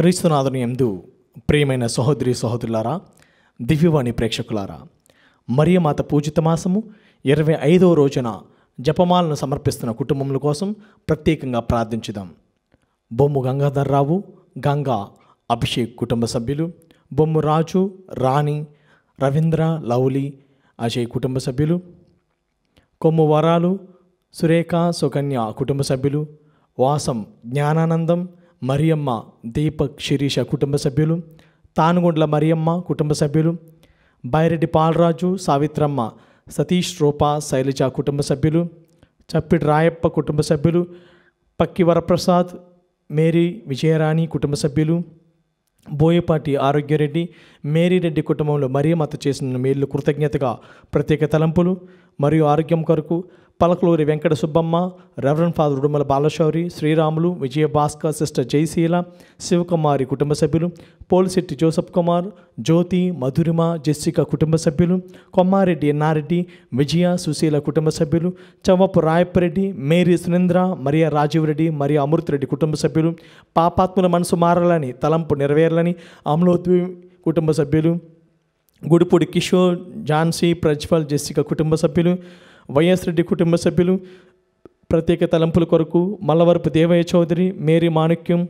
క్రీస్తునాథుని యందు ప్రియమైన సహోదరి సహోదరులారా, దివ్యవాణి ప్రేక్షకులారా, మరియమాత పూజిత మాసము 25వ రోజున జపమాలను సమర్పిస్తున్న కుటుంబముల కోసం ప్రత్యేకంగా ప్రార్థించుదాం. బొమ్ము గంగాధర్రావు, గంగా అభిషేక్ కుటుంబ సభ్యులు, బొమ్ము రాజు, రాణి, రవీంద్ర, లవ్లీ, అజయ్ కుటుంబ సభ్యులు, కొమ్ము వరాలు, సురేఖ, సుకన్య కుటుంబ సభ్యులు, వాసం, జ్ఞానానందం, మరియమ్మ, దీపక్, శిరీష కుటుంబ సభ్యులు, తానుగుండ్ల మరియమ్మ కుటుంబ సభ్యులు, బైరెడ్డి పాలరాజు, సావిత్రమ్మ, సతీష్, రూప, శైలజ కుటుంబ సభ్యులు, చప్పిడి రాయప్ప కుటుంబ సభ్యులు, పక్కి వరప్రసాద్, మేరీ, విజయరాణి కుటుంబ సభ్యులు, బోయపాటి ఆరోగ్యరెడ్డి, మేరీరెడ్డి కుటుంబంలో మరియమాత చేసిన మేలు కృతజ్ఞతగా ప్రత్యేక తలంపులు మరియు ఆరోగ్యం కొరకు Palakaluri Venkata Subbamma, reverend father Udumala Balashowri, Sriramulu, Vijayabhaskar, sister Jayasheela, Sivakumari కుటుంబ సభ్యులు, పోలిశెట్టి జోసఫ్ కుమార్, జ్యోతి, మధురిమ, జెస్సిక కుటుంబ సభ్యులు, కొమ్మారెడ్డి ఎన్నారెడ్డి, విజయ, సుశీల కుటుంబ సభ్యులు, Chavvapu Rayappareddy, Mary Surendra, Maria Rajeevareddy, Maria Amruthareddy కుటుంబ సభ్యులు, పాపాత్ముల మనసు మారాలని, తలంపు నెరవేరాలని అమలోద్వి కుటుంబ సభ్యులు, గుడిపూడి కిషోర్, ఝాన్సీ, ప్రజ్వల్, జెస్సిక కుటుంబ సభ్యులు, వైఎస్ రెడ్డి కుటుంబ సభ్యులు, ప్రత్యేక తలంపుల కొరకు మల్లవరపు దేవయ్య చౌదరి, మేరీ మాణిక్యం,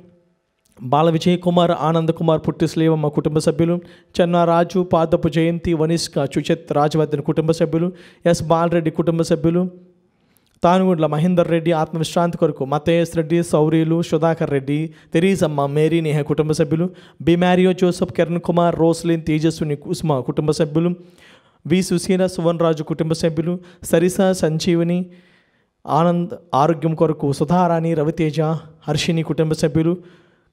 బాల విజయ్ కుమార్, ఆనంద్ కుమార్, పుట్టి శ్రీవమ్మ కుటుంబ సభ్యులు, చెన్నారాజు, పాదపు జయంతి, వనిష్క, చుచిత్, రాజవర్ధన్ కుటుంబ సభ్యులు, ఎస్ బాలరెడ్డి కుటుంబ సభ్యులు, తానుగుండ్ల మహేందర్ రెడ్డి, ఆత్మవిశ్రాంతి కొరకు మతేష్ రెడ్డి, సౌరీలు, సుధాకర్ రెడ్డి, తెరీసమ్మ, మేరీ, నేహ కుటుంబ సభ్యులు, B Mario, Joseph, Kiran Kumar, Roslin, Tejaswini, Kusuma కుటుంబ సభ్యులు, వి సుశీల, సువన్ రాజు కుటుంబ సభ్యులు, సరిస, సంజీవని, ఆనంద్ ఆరోగ్యం కొరకు సుధారాణి, రవితేజ, హర్షిని కుటుంబ సభ్యులు,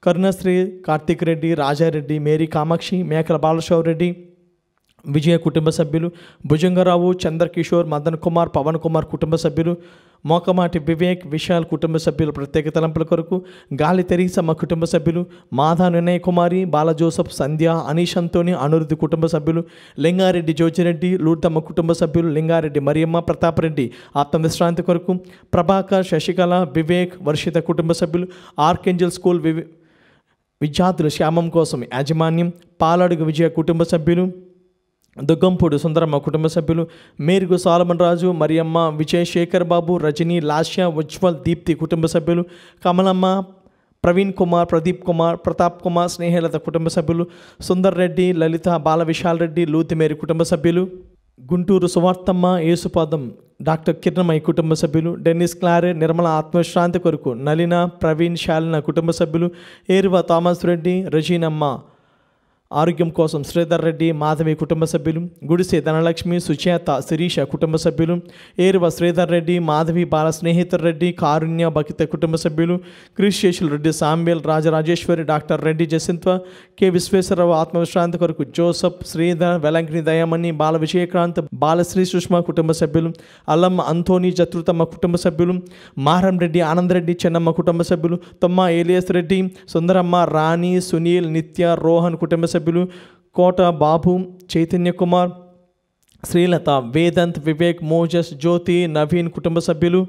కరుణశ్రీ, కార్తీక్ రెడ్డి, రాజారెడ్డి, మేరీ కామాక్షి, మేకల బాలశౌరెడ్డి, విజయ కుటుంబ సభ్యులు, భుజంగరావు, చంద్రకిషోర్, మదన్ కుమార్, పవన్ కుమార్ కుటుంబ సభ్యులు, మోకమాటి వివేక్, విశాల్ కుటుంబ సభ్యులు, ప్రత్యేక తలంపుల కొరకు గాలి తెరీసమ్మ కుటుంబ సభ్యులు, మాధా, వినయ్ కుమారి, బాల జోసఫ్, సంధ్య, అనీష్ అంతోని, అనురుద్ధి కుటుంబ సభ్యులు, లింగారెడ్డి జోజిరెడ్డి, లూర్దమ్మ కుటుంబ సభ్యులు, లింగారెడ్డి మరియమ్మ, ప్రతాపరెడ్డి ఆత్మవిశ్రాంతి కొరకు ప్రభాకర్, శశికళ, వివేక్, వర్షిత కుటుంబ సభ్యులు, ఆర్కేంజల్ స్కూల్ విద్యార్థులు శ్యామం కోసం యాజమాన్యం, పాలడుగు విజయ కుటుంబ సభ్యులు, దుగ్గంపూడి సుందరమ్మ కుటుంబ సభ్యులు, మేరుగు సాలమన్ రాజు, మరియమ్మ, విజయ్, శేఖర్ బాబు, రజని, లాస్య, ఉజ్వల్, దీప్తి కుటుంబ సభ్యులు, కమలమ్మ, ప్రవీణ్ కుమార్, ప్రదీప్ కుమార్, ప్రతాప్ కుమార్, స్నేహలత కుటుంబ సభ్యులు, సుందర్ రెడ్డి, లలిత, బాల విశాల్ రెడ్డి, లూతిమేరి కుటుంబ సభ్యులు, గుంటూరు సువార్తమ్మ, యేసుపాదం, డాక్టర్ కిరణమయ్య కుటుంబ సభ్యులు, డెన్నిస్ క్లారే, నిర్మల ఆత్మవిశ్రాంతి కొరకు నలిన, ప్రవీణ్, శాలిన కుటుంబ సభ్యులు, ఏరువ థామస్ రెడ్డి, రజీనమ్మ ఆరోగ్యం కోసం శ్రీధర్ రెడ్డి, మాధవి కుటుంబ సభ్యులు, గుడిసె ధనలక్ష్మి, సుచేత, శిరీష కుటుంబ సభ్యులు, ఏరువ శ్రీధర్ రెడ్డి, మాధవి, బాల స్నేహితర్ రెడ్డి, కారుణ్య, భక్త కుటుంబ సభ్యులు, క్రిశేషుల రెడ్డి, సాంబేల్, రాజరాజేశ్వరి, డాక్టర్ రెడ్డి జసింత్వ, కె విశ్వేశ్వరరావు ఆత్మవిశ్రాంతి కొరకు జోసఫ్, శ్రీధర్, వెలంకిని దయామణి, బాల విజయక్రాంత్, బాలశ్రీ సుష్మా కుటుంబ సభ్యులు, అల్లమ్మ, అంతోని, జత్రుతమ్మ కుటుంబ సభ్యులు, మారం రెడ్డి, ఆనందరెడ్డి, చెన్నమ్మ కుటుంబ సభ్యులు, తొమ్మ ఏలియస్ రెడ్డి, సుందరమ్మ, రాణి, సునీల్, నిత్య, రోహన్ కుటుంబ సభ్యులు, కోట బాబు, చైతన్య కుమార్, శ్రీలత, వేదంత్, వివేక్, మోజస్, జ్యోతి, నవీన్ కుటుంబ సభ్యులు,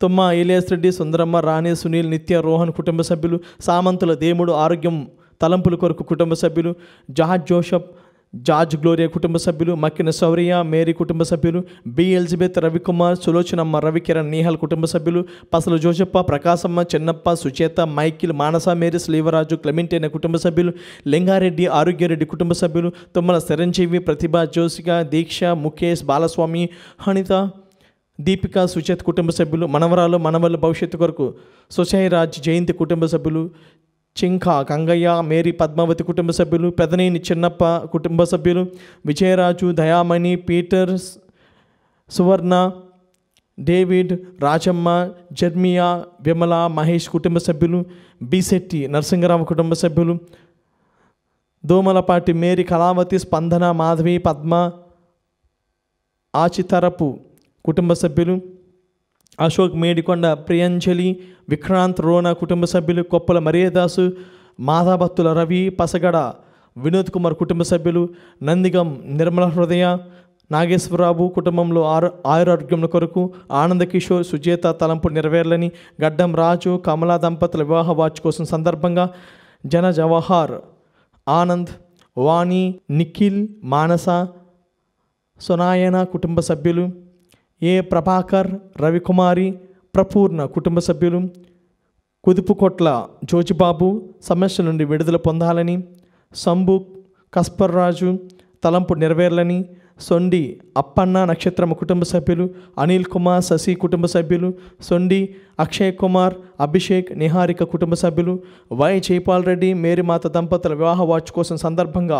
తుమ్మ ఏలియాస్ రెడ్డి, సుందరమ్మ, రాణి, సునీల్, నిత్య, రోహన్ కుటుంబ సభ్యులు, సామంతుల దేముడు ఆరోగ్యం తలంపుల కొరకు కుటుంబ సభ్యులు, జార్జ్ గ్లోరియా కుటుంబ సభ్యులు, మక్కిన శౌర్య, మేరీ కుటుంబ సభ్యులు, బి ఎలిజబెత్, రవికుమార్, సులోచనమ్మ, రవికిరణ్, నీహల్ కుటుంబ సభ్యులు, పసలు జోజప్ప, ప్రకాశమ్మ, చిన్నప్ప, సుచేత, మైకిల్, మానస, మేరీ, శ్రీవరాజు, క్లెమెంటైన కుటుంబ సభ్యులు, లింగారెడ్డి, ఆరోగ్యరెడ్డి కుటుంబ సభ్యులు, తుమ్మల చిరంజీవి, ప్రతిభ, జోసిక, దీక్ష, ముఖేష్, బాలస్వామి, హణిత, దీపిక, సుచేత్ కుటుంబ సభ్యులు, మనవరాలు, మనవలు భవిష్యత్తు కొరకు సుశైరాజ్, జయంతి కుటుంబ సభ్యులు, చింకా, గంగయ్య, మేరీ, పద్మావతి కుటుంబ సభ్యులు, పెదనేని చిన్నప్ప కుటుంబ సభ్యులు, విజయరాజు, దయామణి, పీటర్, సువర్ణ, డేవిడ్, రాజమ్మ, జర్మియా, విమల, మహేష్ కుటుంబ సభ్యులు, బిశెట్టి నరసింగరావు కుటుంబ సభ్యులు, దోమలపాటి మేరీ, కళావతి, స్పందన, మాధవి, పద్మ, ఆచితరపు కుటుంబ సభ్యులు, అశోక్, మేడికొండ, ప్రియంజలి, విక్రాంత్, రోనా కుటుంబ సభ్యులు, కొప్పల మరియదాసు, మాధాభక్తుల రవి, పసగడ, వినోద్ కుమార్ కుటుంబ సభ్యులు, నందిగం, నిర్మల హృదయ, నాగేశ్వరరావు కుటుంబంలో ఆయురారోగ్యముల కొరకు ఆనంద కిషోర్, సుజేత తలంపు నెరవేర్లని, గడ్డం రాజు, కమలా దంపతుల వివాహ వార్షికోత్సవం సందర్భంగా జన జవహర్, ఆనంద్, వాణి, నిఖిల్, మానస, సునాయన కుటుంబ సభ్యులు, ఏ ప్రభాకర్, రవికుమారి, ప్రపూర్ణ కుటుంబ సభ్యులు, కుదుపుకొట్ల జోజిబాబు సమస్య నుండి విడుదల పొందాలని, సంబు, కస్పర్రాజు తలంపు నెరవేర్లని, సొండి అప్పన్న నక్షత్రమ కుటుంబ సభ్యులు, అనిల్ కుమార్, శశి కుటుంబ సభ్యులు, సొండి అక్షయ్ కుమార్, అభిషేక్, నిహారిక కుటుంబ సభ్యులు, వై జైపాల్ రెడ్డి, మేరీమాత దంపతుల వివాహ వార్షికోత్సవం సందర్భంగా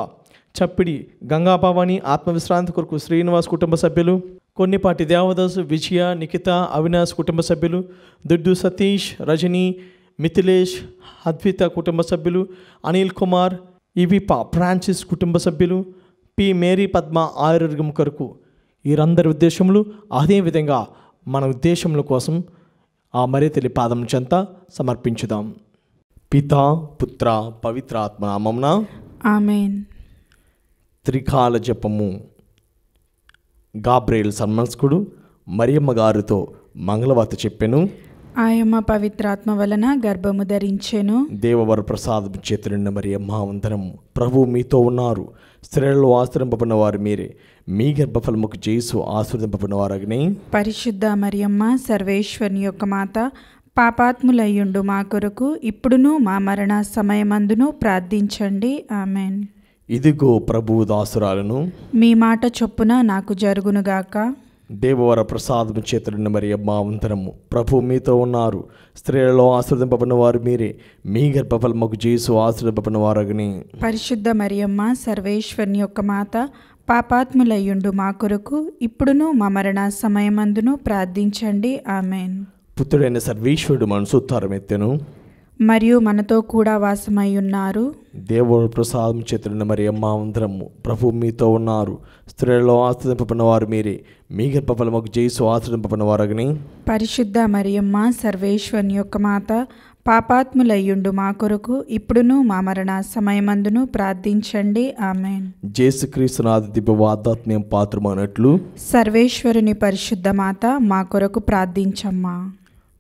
చప్పిడి గంగాభవాని ఆత్మవిశ్రాంతి కొరకు శ్రీనివాస్ కుటుంబ సభ్యులు, కొన్నిపాటి దేవదాసు, విజయ, నిఖిత, అవినాష్ కుటుంబ సభ్యులు, దుడ్డు సతీష్, రజని, మిథిలేష్, అద్విత కుటుంబ సభ్యులు, అనిల్ కుమార్, ఇవిపా ఫ్రాన్సిస్ కుటుంబ సభ్యులు, పి మేరీ పద్మ ఆరోగ్యం కొరకు వీరందరి ఉద్దేశములు అదేవిధంగా మన ఉద్దేశముల కోసం ఆ మరి తల్లి పాదం చెంత సమర్పించుదాం. పితా పుత్ర పవిత్రాత్మ నామమున ఆమేన్. త్రికాల జపము. గాబ్రియేల్ సన్మనస్కుడు మరియమ్మ గారితో మంగళవార్త చెప్పెను. ఆయమ్మ పవిత్రాత్మ వలన గర్భము ధరించెను. దేవవర ప్రసాదము చేతులున్న మరియమ్మ వందనము. ప్రభువు మీతో ఉన్నారు, స్త్రీలలో ఆశ్రయింపబడిన వారు మీరే, మీ గర్భఫలముకు జేసు ఆశీర్వదింపబడిన వారగనే. పరిశుద్ధ మరియమ్మ సర్వేశ్వరుని యొక్క మాత, పాపాత్ములయ్యుండు మా కొరకు ఇప్పుడును మా మరణ సమయమందును ప్రార్థించండి. ఆమెన్. ఇదిగో ప్రభువు దాసురాలను, మీ మాట చొప్పున నాకు జరుగునుగాక. దేవవర ప్రసాదము చేతులున్న మరియమ్మ వందనము. ప్రభువు మీతో ఉన్నారు, స్త్రీలలో ఆశీర్వదింపబడిన వారు మీరే, మీ గర్భఫలముకు జేసు ఆశీర్వదింపబడిన వారగనే. పరిశుద్ధ మరియమ్మ సర్వేశ్వరుని యొక్క మాత, పాపాత్ములయ్యుండు మా కొరకు ఇప్పుడును మా మరణ సమయమందును ప్రార్థించండి. ఆమెన్. పుత్రుడైన సర్వేశ్వరుడు మనసుత్తారం ఎత్తెను, మరియు మనతో కూడా వాసమై ఉన్నారు. దేవుడు ప్రసాదం చేతులున్న మరియమ్మ వందనము. ప్రభువు మీతో ఉన్నారు, స్త్రీలలో ఆశీర్వదింపబడిన వారు మీరే, మీ గర్భఫలముకు జేసు ఆశీర్వదింపబడిన వారగనే. పరిశుద్ధ మరియమ్మ సర్వేశ్వరుని యొక్క మాత, పాపాత్ములయ్యుండు మా కొరకు ఇప్పుడును మా మరణ సమయమందును ప్రార్థించండి. ఆమెన్. యేసుక్రీస్తునాథ దివ్య వాగ్దాత్మ్యం పాత్రమైనట్లు సర్వేశ్వరుని పరిశుద్ధ మాత మా కొరకు ప్రార్థించమ్మా.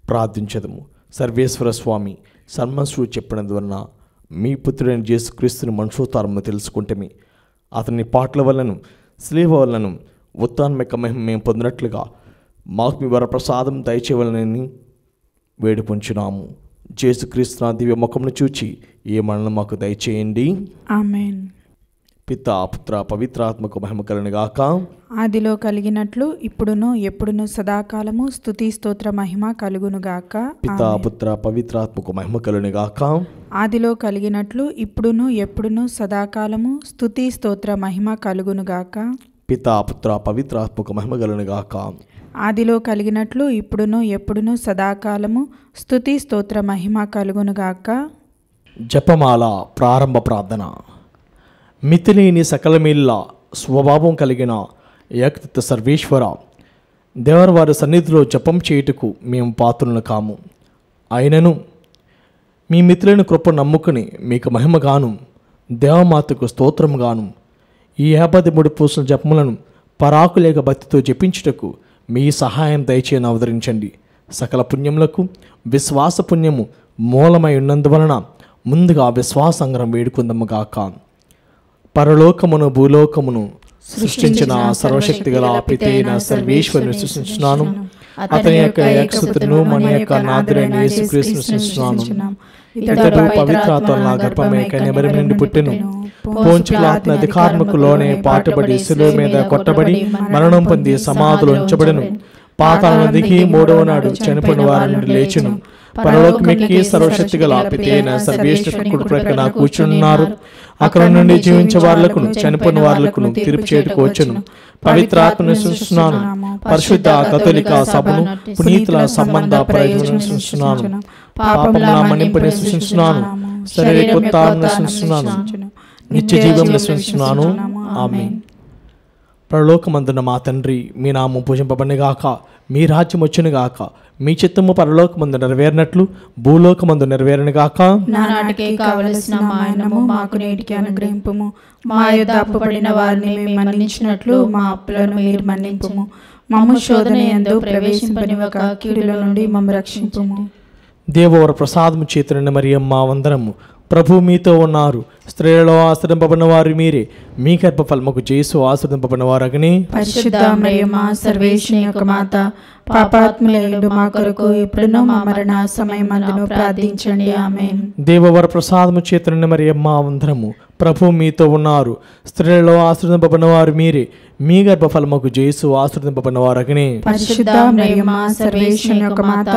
ప్రార్థించదము. సర్వేశ్వర స్వామి, సన్మనస్సుడు చెప్పినందువలన మీ పుత్రుడైన యేసుక్రీస్తుని మనుషోతారము తెలుసుకుంటేమి, అతని పాటల వలన స్లీవ వలన ఉత్తాన్మిక మహిమ మేము పొందినట్లుగా మాకు మీ వరప్రసాదం దయచేయవలనని వేడుకొంచున్నాము. యేసుక్రీస్తు దివ్య ముఖమును చూచి ఏ మరణం మాకు దయచేయండి. ఆమేన్. పితా పుత్ర పవిత్రాత్మకు మహిమ కలుగునుగాక. ఆదిలో కలిగినట్లు ఇప్పుడును ఎప్పుడును సదాకాలము స్తుతి స్తోత్ర మహిమ కలుగునుగాక. పితా పుత్ర పవిత్రాత్మకు మహిమ కలుగునుగాక. ఆదిలో కలిగినట్లు ఇప్పుడును ఎప్పుడును సదాకాలము స్తుతి స్తోత్ర మహిమ కలుగునుగాక. పితా పుత్ర పవిత్రాత్మకు మహిమ కలుగునుగాక. ఆదిలో కలిగినట్లు ఇప్పుడును ఎప్పుడును సదాకాలము స్తుతి స్తోత్ర మహిమ కలుగునుగాక. జపమాల ప్రారంభ ప్రార్థన. మితిలేని సకలమేళ్ళ స్వభావం కలిగిన ఏకత్వ సర్వేశ్వర, దేవరవారి సన్నిధిలో జపం చేయుటకు మేము పాత్రులను కాము. అయినను మీ మితిలేని కృప నమ్ముకుని మీకు మహిమగాను దేవమాతకు స్తోత్రముగాను ఈ 53 పూసల జపములను పరాకులేక భక్తితో జపించుటకు మీ సహాయం దయచేయని అవతరించండి. సకల పుణ్యములకు విశ్వాస పుణ్యము మూలమై ఉన్నందువలన ముందుగా విశ్వాసంగరం వేడుకుందముగాక. పరలోకమును భూలోకమును సృష్టించిన సర్వశక్తి గల పితైన సర్వేశ్వరుని సృష్టించున్నాను. అతని యొక్క ఏకసుతును మన యొక్క నాథుడైన యేసుక్రీస్తును సృష్టించున్నాను. ఇతడు పవిత్రాత్మ నా గర్భమే కన్యమరి నుండి పుట్టెను. పోంచు పిలాతు అధికారముకు లోనే పాటుబడి శిలువ మీద కొట్టబడి మరణం పొంది సమాధిలో ఉంచబడెను. పాతాళమున దిగి 3వ నాడు చనిపోయిన వారి నుండి లేచెను. పరలోకమెక్కి సర్వశక్తి గల పితైన సర్వేశ్వరుని కుడి ప్రక్కన కూర్చున్నారు. అక్కడ నుండి జీవించే వారులకును చనిపోయిన వారులకును తీర్పు చేయుటకు వచ్చెను. పవిత్రాత్మను సృష్టిస్తున్నాను. పరిశుద్ధ కథోలిక సభను పునీతుల సంబంధ ప్రయోజనం సృష్టిస్తున్నాను. పాపముల మన్నింపుని సృష్టిస్తున్నాను. శారీరక ఉత్థానమును సృష్టిస్తున్నాను. నిత్య జీవమును సృష్టిస్తున్నాను. ఆమేన్. పరలోకమందున మా తండ్రి, మీ నామం పూజింపబడినగాక, మీ రాజ్యం వచ్చునుగాక, మీ చిత్తము పరలోకమందు నెరవేరినట్లు భూలోకమందు నెరవేరునుగాక. నానాటికి కావలసిన మా అన్నము మాకు నేటికి అనుగ్రహింపుము. మా యొద్ద అప్పుపడిన వారిని మేము మన్నించినట్లు మా అప్పులను మీరు మన్నింపుము. మమ్ము శోధన యందు ప్రవేశింపనివ్వక కీడుల నుండి మమ్ము రక్షింపుము. దేవవర ప్రసాదము చేతున్న మరియమ్మ వందనము. ప్రభు మీతో ఉన్నారు. స్త్రీలలో ఆశ్రదింపబడిన వారు మీరే, మీ గర్భఫలముకు యేసు ఆశ్రదింపబడిన వారగని. పరిశుద్ధ మరియమ్మ సర్వేశ్వరుని యొక్క మాత, పాపాత్ములైన మా కొరకు ఇప్పుడును మా మరణ సమయమందును ప్రార్థించండి. ఆమేన్. దేవవర ప్రసాదము చేతనున్న మరియమ్మ వందనము. ప్రభు మీతో ఉన్నారు. స్త్రీలలో ఆశ్రదింపబడిన వారు మీరే, మీ గర్భఫలముకు యేసు ఆశ్రదింపబడిన వారగని. పరిశుద్ధ మరియమ్మ సర్వేశ్వరుని యొక్క మాత,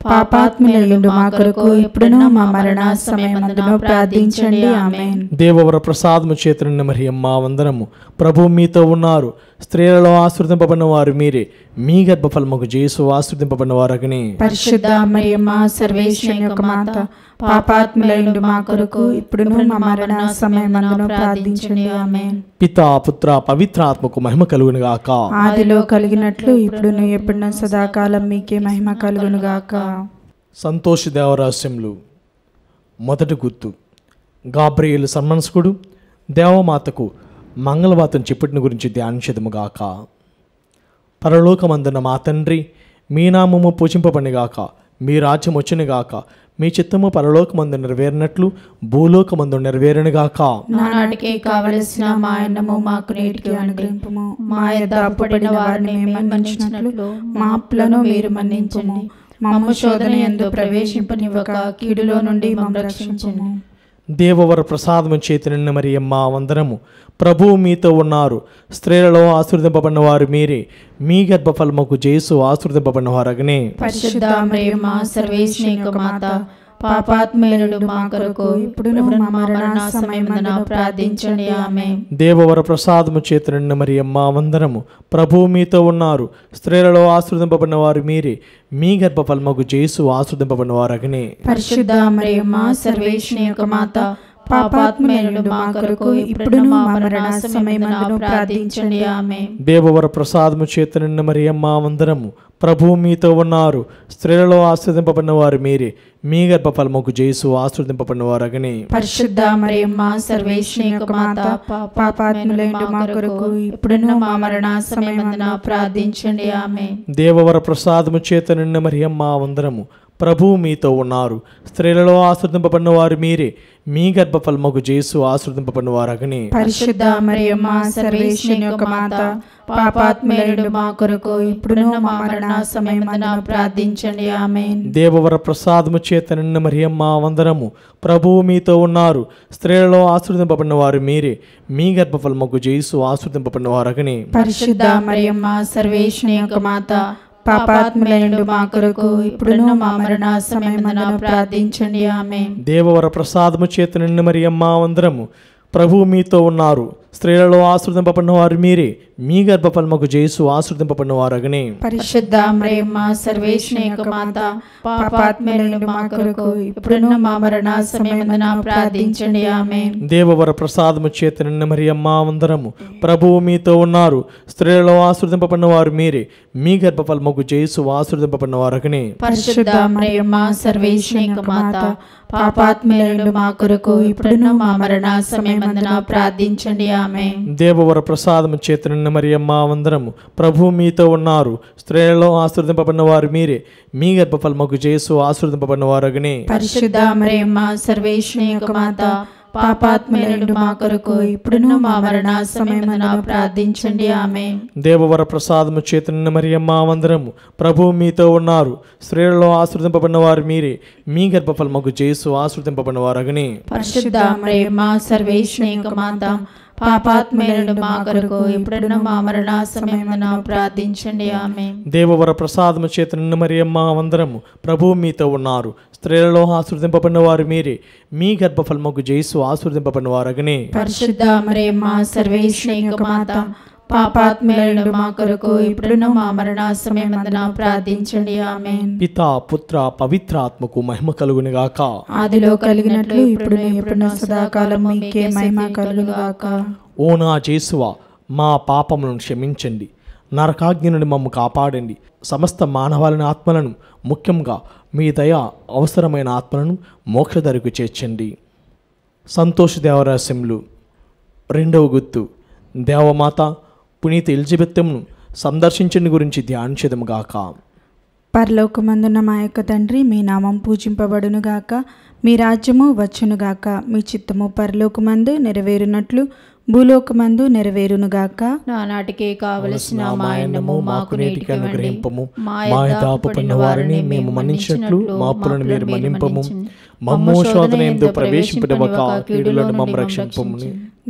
పాపాత్ములైన మా కొరకు ఇప్పుడును మా మరణ సమయమందును ప్రార్థించండి. ఆమేన్. దేవవర ప్రసాదము చేతనున్న మరియమ్మ వందనము. ప్రభు మీతో ఉన్నారు. స్త్రీలలో ఆశ్రదింపబడిన వారు మీరే, మీ గర్భఫలముకు యేసు ఆశ్రదింపబడిన వారగని. పరిశుద్ధ మరియమ్మ సర్వేశ్వరుని యొక్క మాత, పాపాత్ములైన మా కొరకు ఇప్పుడును మా మరణ సమయమందును ప్రార్థించండి. ఆమేన్. పితా పుత్ర పవిత్రాత్మకు మహిమ కలుగును గాక. ఆదిలో కలిగినట్లు ఇప్పుడును ఎప్పుడును సదాకాలం మీకే మహిమ కలుగును గాక. సంతోష దేవరహస్యములు. మొదటి గుర్తు. గాబ్రియేలు సన్మనస్కుడు దేవమాతకు మంగళవాతం చెప్పటిన గురించి ధ్యానించదుముగాక. పరలోకమందున మా తండ్రి, మీ నామము పూజింపబడినగాక, మీ రాజ్యం వచ్చునుగాక, మీ చిత్తము పరలోకమందు నెరవేరినట్లు భూలోకమందు నెరవేరునుగాక. నానాటికి కావలసిన మా అన్నము మాకు నేటికి అనుగ్రహింపుము. మా యొద్ద అప్పుపడిన వారిని మేము మన్నించినట్లు మా అప్పులను మీరు మన్నించండి. మమ్ము శోధన యందు ప్రవేశింపనివ్వక కీడులో నుండి మమ్మల్ని రక్షించండి. దేవవర ప్రసాదము చేతనున్న మరియమ్మ వందనము. ప్రభువు మీతో ఉన్నారు. స్త్రీలలో ఆశీర్వదింపబడిన వారు మీరే, మీ గర్భఫలముకు యేసు ఆశీర్వదింపబడిన వారగనే. పరిశుద్ధ మరియమ్మ సర్వేశ్వరుని యొక్క మాత, పాపాత్ములైన మా కొరకు ఇప్పుడును మా మరణ సమయమందున ప్రార్థించండి. ఆమేన్. దేవవర ప్రసాదము చేతనున్న మరియమ్మ వందనము. ప్రభువు మీతో ఉన్నారు. స్త్రీలలో ఆశీర్వదింపబడిన వారు మీరే, మీ గర్భఫలముకు యేసు ఆశీర్వదింపబడిన వారగనే. పరిశుద్ధ మరియమ్మ సర్వేశ్వరుని యొక్క మాత, పాపాత్ములైన మా కొరకు ఇప్పుడును మా మరణ సమయమందున ప్రార్థించండి. ఆమేన్. దేవవర ప్రసాదము చేతనున్న మరియమ్మ వందనము. ప్రభువు మీతో ఉన్నారు. స్త్రీలలో ఆశీర్వదింపబడిన వారు మీరే, మీ గర్భఫలముకు యేసు ఆశీర్వదింపబడిన వారగనే. పరిశుద్ధ మరియమ్మ సర్వేశ్వరుని యొక్క మాత, పాపాత్ములైన మా కొరకు ఇప్పుడును మా మరణ సమయమందున ప్రార్థించండి. ఆమేన్. దేవవర ప్రసాదము చేతనున్న మరియమ్మ వందనము. ప్రభువు మీతో ఉన్నారు. స్త్రీలలో ఆశీర్వదింపబడిన వారు మీరే, మీ గర్భఫలముకు యేసు ఆశీర్వదింపబడిన వారగనే. పరిశుద్ధ మరియమ్మ సర్వేశ్వరుని యొక్క మాత, పాపాత్ములైన మా కొరకు ఇప్పుడును మా మరణ సమయమందున ప్రార్థించండి. ఆమేన్. దేవవర ప్రసాదము చేతనున్న మరియమ్మ వందనము. ప్రభువు మీతో ఉన్నారు. స్త్రీలలో ఆశీర్వదింపబడిన వారు మీరే, మీ గర్భఫలముకు యేసు ఆశీర్వదింపబడిన వారగనే. పరిశుద్ధ మరియమ్మ సర్వేశ్వరుని యొక్క మాత, పాపాత్ములైన మా కొరకు ఇప్పుడును మా మరణ సమయమందున ప్రార్థించండి. ఆమేన్. దేవవర ప్రసాదము చేతనున్న మరియమ్మ వందనము. ప్రభువు మీతో ఉన్నారు. స్త్రీలలో ఆశీర్వదింపబడిన వారు మీరే, మీ గర్భఫలముకు యేసు ఆశీర్వదింపబడిన వారగనే. పరిశుద్ధ మరియమ్మ సర్వేశ్వరుని యొక్క మాత, పాపాత్ములైన మా కొరకు ఇప్పుడును మా మరణ సమయమందున ప్రార్థించండి. ఆమేన్. దేవవర ప్రసాదము చేతనున్న మరియమ్మ వందనము. ప్రభువు మీతో ఉన్నారు. స్త్రీలలో ఆశీర్వదింపబడిన వారు మీరే, మీ గర్భఫలముకు యేసు ఆశీర్వదింపబడిన వారగనే. పరిశుద్ధ మరియమ్మ సర్వేశ్వరుని యొక్క మాత, పాపాత్ములైన మా కొరకు ఇప్పుడును మా మరణ సమయమందున ప్రార్థించండి. ఆమేన్. దేవవర ప్రసాదము చేతనున్న మరియమ్మ వందనము. ప్రభువు మీతో ఉన్నారు. స్త్రీలలో ఆశీర్వదింపబడిన వారు మీరే, మీ గర్భఫలముకు యేసు ఆశీర్వదింపబడిన వారగనే. పరిశుద్ధ మరియమ్మ సర్వేశ్వరుని యొక్క మాత, పాపాత్ములైన మా కొరకు ఇప్పుడును మా మరణ సమయమందున ప్రార్థించండి. ఆమేన్. దేవవర ప్రసాదము చేతనున్న మరియమ్మ వందనము. ప్రభువు మీతో ఉన్నారు. స్త్రీలలో ఆశీర్వదింపబడిన వారు మీరే, మీ గర్భఫలముకు యేసు ఆశీర్వదింపబడిన వారగనే. పరిశుద్ధ మరియమ్మ సర్వేశ్వరుని యొక్క మాత, పాపాత్ములైన మా కొరకు ఇప్పుడును మా మరణ సమయమందున ప్రార్థించండి. ఆమేన్. దేవవర ప్రసాదము చేతనున్న మరియమ్మ వందనము. ప్రభువు మీతో ఉన్నారు. స్త్రీలలో ఆశీర్వదింపబడిన వారు మీరే, మీ గర్భఫలముకు యేసు ఆశీర్వదింపబడిన వారగనే. పరిశుద్ధ మరియమ్మ సర్వేశ్వరుని యొక్క మాత, పాపాత్ములైన మా కొరకు ఇప్పుడును మా మరణ సమయమందున ప్రార్థించండి. ఆమేన్. పితా పుత్ర పవిత్రాత్మకు మహిమ కలుగును గాక. ఆదిలో కలిగినట్లు ఇప్పుడును ఎప్పుడును సదాకాలం మీకే మహిమ కలుగును గాక. ఓ నా యేసువా, మా పాపములను క్షమించండి, నరకాగ్ని నుండి మమ్ము కాపాడండి, సమస్త మానవాళిని ఆత్మలను, ముఖ్యంగా మీ దయ అవసరమైన ఆత్మలను మోక్షదరికి చేర్చండి. సంతోష దేవరహస్యములు. రెండవ గుర్తు. దేవమాత పునీత ఎలిజబెత్తును సందర్శించని గురించి ధ్యానించదముగాక. పరలోకమందున్న మా యొక్క తండ్రి, మీ నామం పూజింపబడును గాక, మీ రాజ్యము వచ్చునుగాక, మీ చిత్తము పరలోకమందు నెరవేరునట్లు భూలోకమందు నెరవేరునుగాక. నానాటికి కావలసిన మా అన్నము మాకు నేటికి అనుగ్రహింపము. మా యథాపపడిన వారిని మేము మన్నించినట్లు మా అప్పులను మీరు మన్నింపము. మమ్ము శోధన యందు ప్రవేశింపనివ్వక కీడులను మమ్ము రక్షింపము.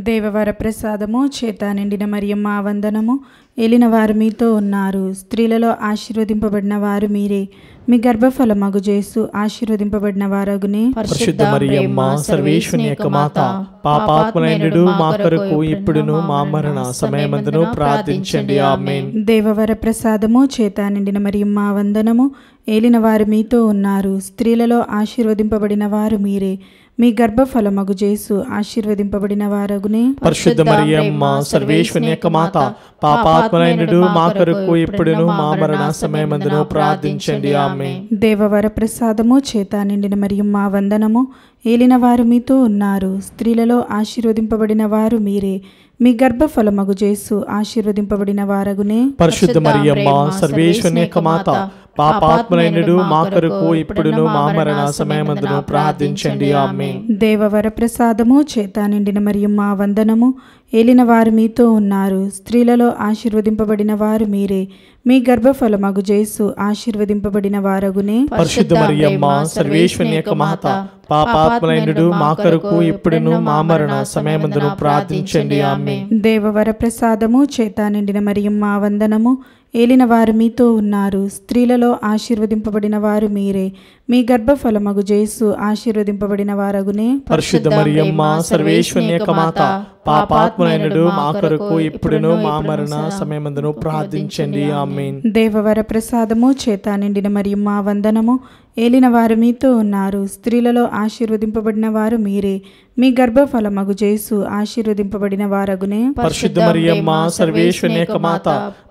దేవవర ప్రసాదము చేత నిండిన మరియమ్మ వందనము. ఏలిన వారు మీతో ఉన్నారు, స్త్రీలలో ఆశీర్వదింపబడిన వారు మీరే. మీ గర్భఫలమగు జేసు ఆశీర్వదింపబడిన వారగునే. పరిశుద్ధ మరియమ్మ సర్వేశ్వరుని యొక్క మాత, పాపాత్ములైనడు మా కొరకు ఇప్పుడును మా మరణ సమయమందును ప్రార్థించండి. ఆమేన్. దేవవర ప్రసాదము చేత నిండిన మరియమ్మ వందనము. ఏలిన వారు మీతో ఉన్నారు, స్త్రీలలో ఆశీర్వదింపబడిన వారు మీరే. మీ గర్భఫలమగు జేసు ఆశీర్వదింపబడిన వారగునే. పరిశుద్ధ మరియమ్మ సర్వేశ్వరుని యొక్క మాత, పాపాత్ములైనడు మా కొరకు ఇప్పుడును మా మరణ సమయమందును ప్రార్థించండి. ఆమేన్. దేవవర ప్రసాదము చేత నిండిన మరియమ్మ వందనము. ఏలిన వారు మీతో ఉన్నారు, స్త్రీలలో ఆశీర్వదింపబడిన వారు మీరే. మీ గర్భఫలమగు జేసు ఆశీర్వదింపబడిన వారగునే. పరిశుద్ధ మరియమ్మ సర్వేశ్వరుని యొక్క మాత, పాపాత్ములైనడు మా కొరకు ఇప్పుడును మా మరణ సమయమందును ప్రార్థించండి. ఆమేన్. దేవవర ప్రసాదము చేత నిండిన మరియమ్మ వందనము. ఏలిన వారు మీతో ఉన్నారు, స్త్రీలలో ఆశీర్వదింపబడిన వారు మీరే. మీ గర్భఫలమగు జేసు ఆశీర్వదింపబడిన వారగునే. పరిశుద్ధ మరియమ్మ సర్వేశ్వరుని యొక్క మాత, పాపాత్ములైనడు మా కొరకు ఇప్పుడును మా మరణ సమయమందును ప్రార్థించండి. ఆమేన్. దేవవర ప్రసాదము చేత నిండిన మరియమ్మ వందనము. ఏలిన వారు మీతో ఉన్నారు, స్త్రీలలో ఆశీర్వదింపబడిన వారు మీరే. మీ గర్భఫలమగు జేసు ఆశీర్వదింపబడిన వారగునే. పరిశుద్ధ మరియమ్మ సర్వేశ్వరుని యొక్క మాత, పాపాత్ములైనడు మా కొరకు ఇప్పుడును మా మరణ సమయమందును ప్రార్థించండి. ఆమేన్. దేవవర ప్రసాదము చేత నిండిన మరియమ్మ వందనము. ఏలిన వారు మీతో ఉన్నారు, స్త్రీలలో ఆశీర్వదింపబడిన వారు మీరే. మీ గర్భఫలమగు జేసు ఆశీర్వదింపబడిన వారగునే. పరిశుద్ధ మరియమ్మ సర్వేశ్వరుని యొక్క మాత,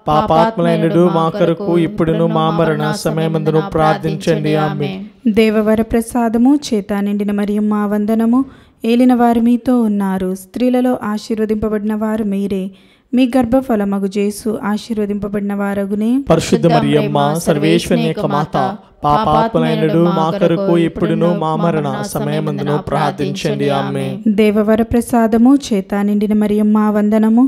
పాపాత్ములైనడు మా కొరకు ఇప్పుడును మా మరణ సమయమందును ప్రార్థించండి. ఆమేన్. దేవవర ప్రసాదము చేత నిండిన మరియమ్మ వందనము. ఏలిన వారు మీతో ఉన్నారు, స్త్రీలలో ఆశీర్వదింపబడిన వారు మీరే. మీ గర్భఫలమగు జేసు ఆశీర్వదింపబడిన వారగునే. పరిశుద్ధ మరియమ్మ సర్వేశ్వరుని యొక్క మాత, పాపాత్ములైనడు మా కొరకు ఇప్పుడును మా మరణ సమయమందును ప్రార్థించండి. ఆమేన్. దేవవర ప్రసాదము చేత నిండిన మరియమ్మ వందనము.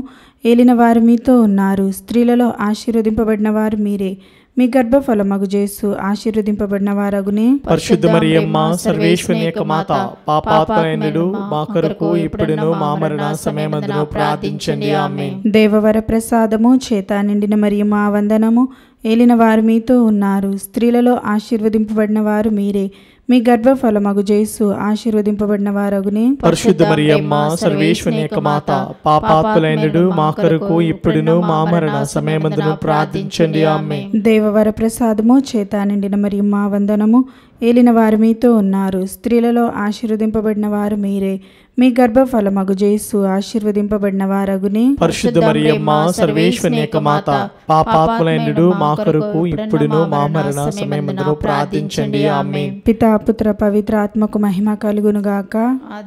ఏలిన వారు మీతో ఉన్నారు, స్త్రీలలో ఆశీర్వదింపబడిన వారు మీరే. మీ గర్భఫలమగు జేసు ఆశీర్వదింపబడిన వారగునే. పరిశుద్ధ మరియమ్మ సర్వేశ్వరుని యొక్క మాత, పాపాత్ములైనడు మా కొరకు ఇప్పుడును మా మరణ సమయమందును ప్రార్థించండి. ఆమేన్. దేవవర ప్రసాదము చేత నిండిన మరియమ్మ వందనము. ఏలిన వారు మీతో ఉన్నారు, స్త్రీలలో ఆశీర్వదింపబడిన వారు మీరే. మీ గర్భఫలమగు జేసు ఆశీర్వదింపబడిన వారగునే. పరిశుద్ధ మరియమ్మ సర్వేశ్వరుని యొక్క మాత, పాపాత్ములైనడు మా కొరకు ఇప్పుడును మా మరణ సమయమందును ప్రార్థించండి. ఆమేన్. దేవవర ప్రసాదము చేత నిండిన మరియమ్మ వందనము. ఏలిన వారు మీతో ఉన్నారు, స్త్రీలలో ఆశీర్వదింపబడిన వారు మీరే. మీ గర్భఫలమగు జేసు ఆశీర్వదింపబడిన వారగునే. పరిశుద్ధ మరియమ్మ సర్వేశ్వరుని యొక్క మాత, పాపాత్ములైనడు మా కొరకు ఇప్పుడును మా మరణ సమయమందును ప్రార్థించండి. ఆమేన్. పితా పుత్ర పవిత్ర ఆత్మకు మహిమ కలుగునుగాక.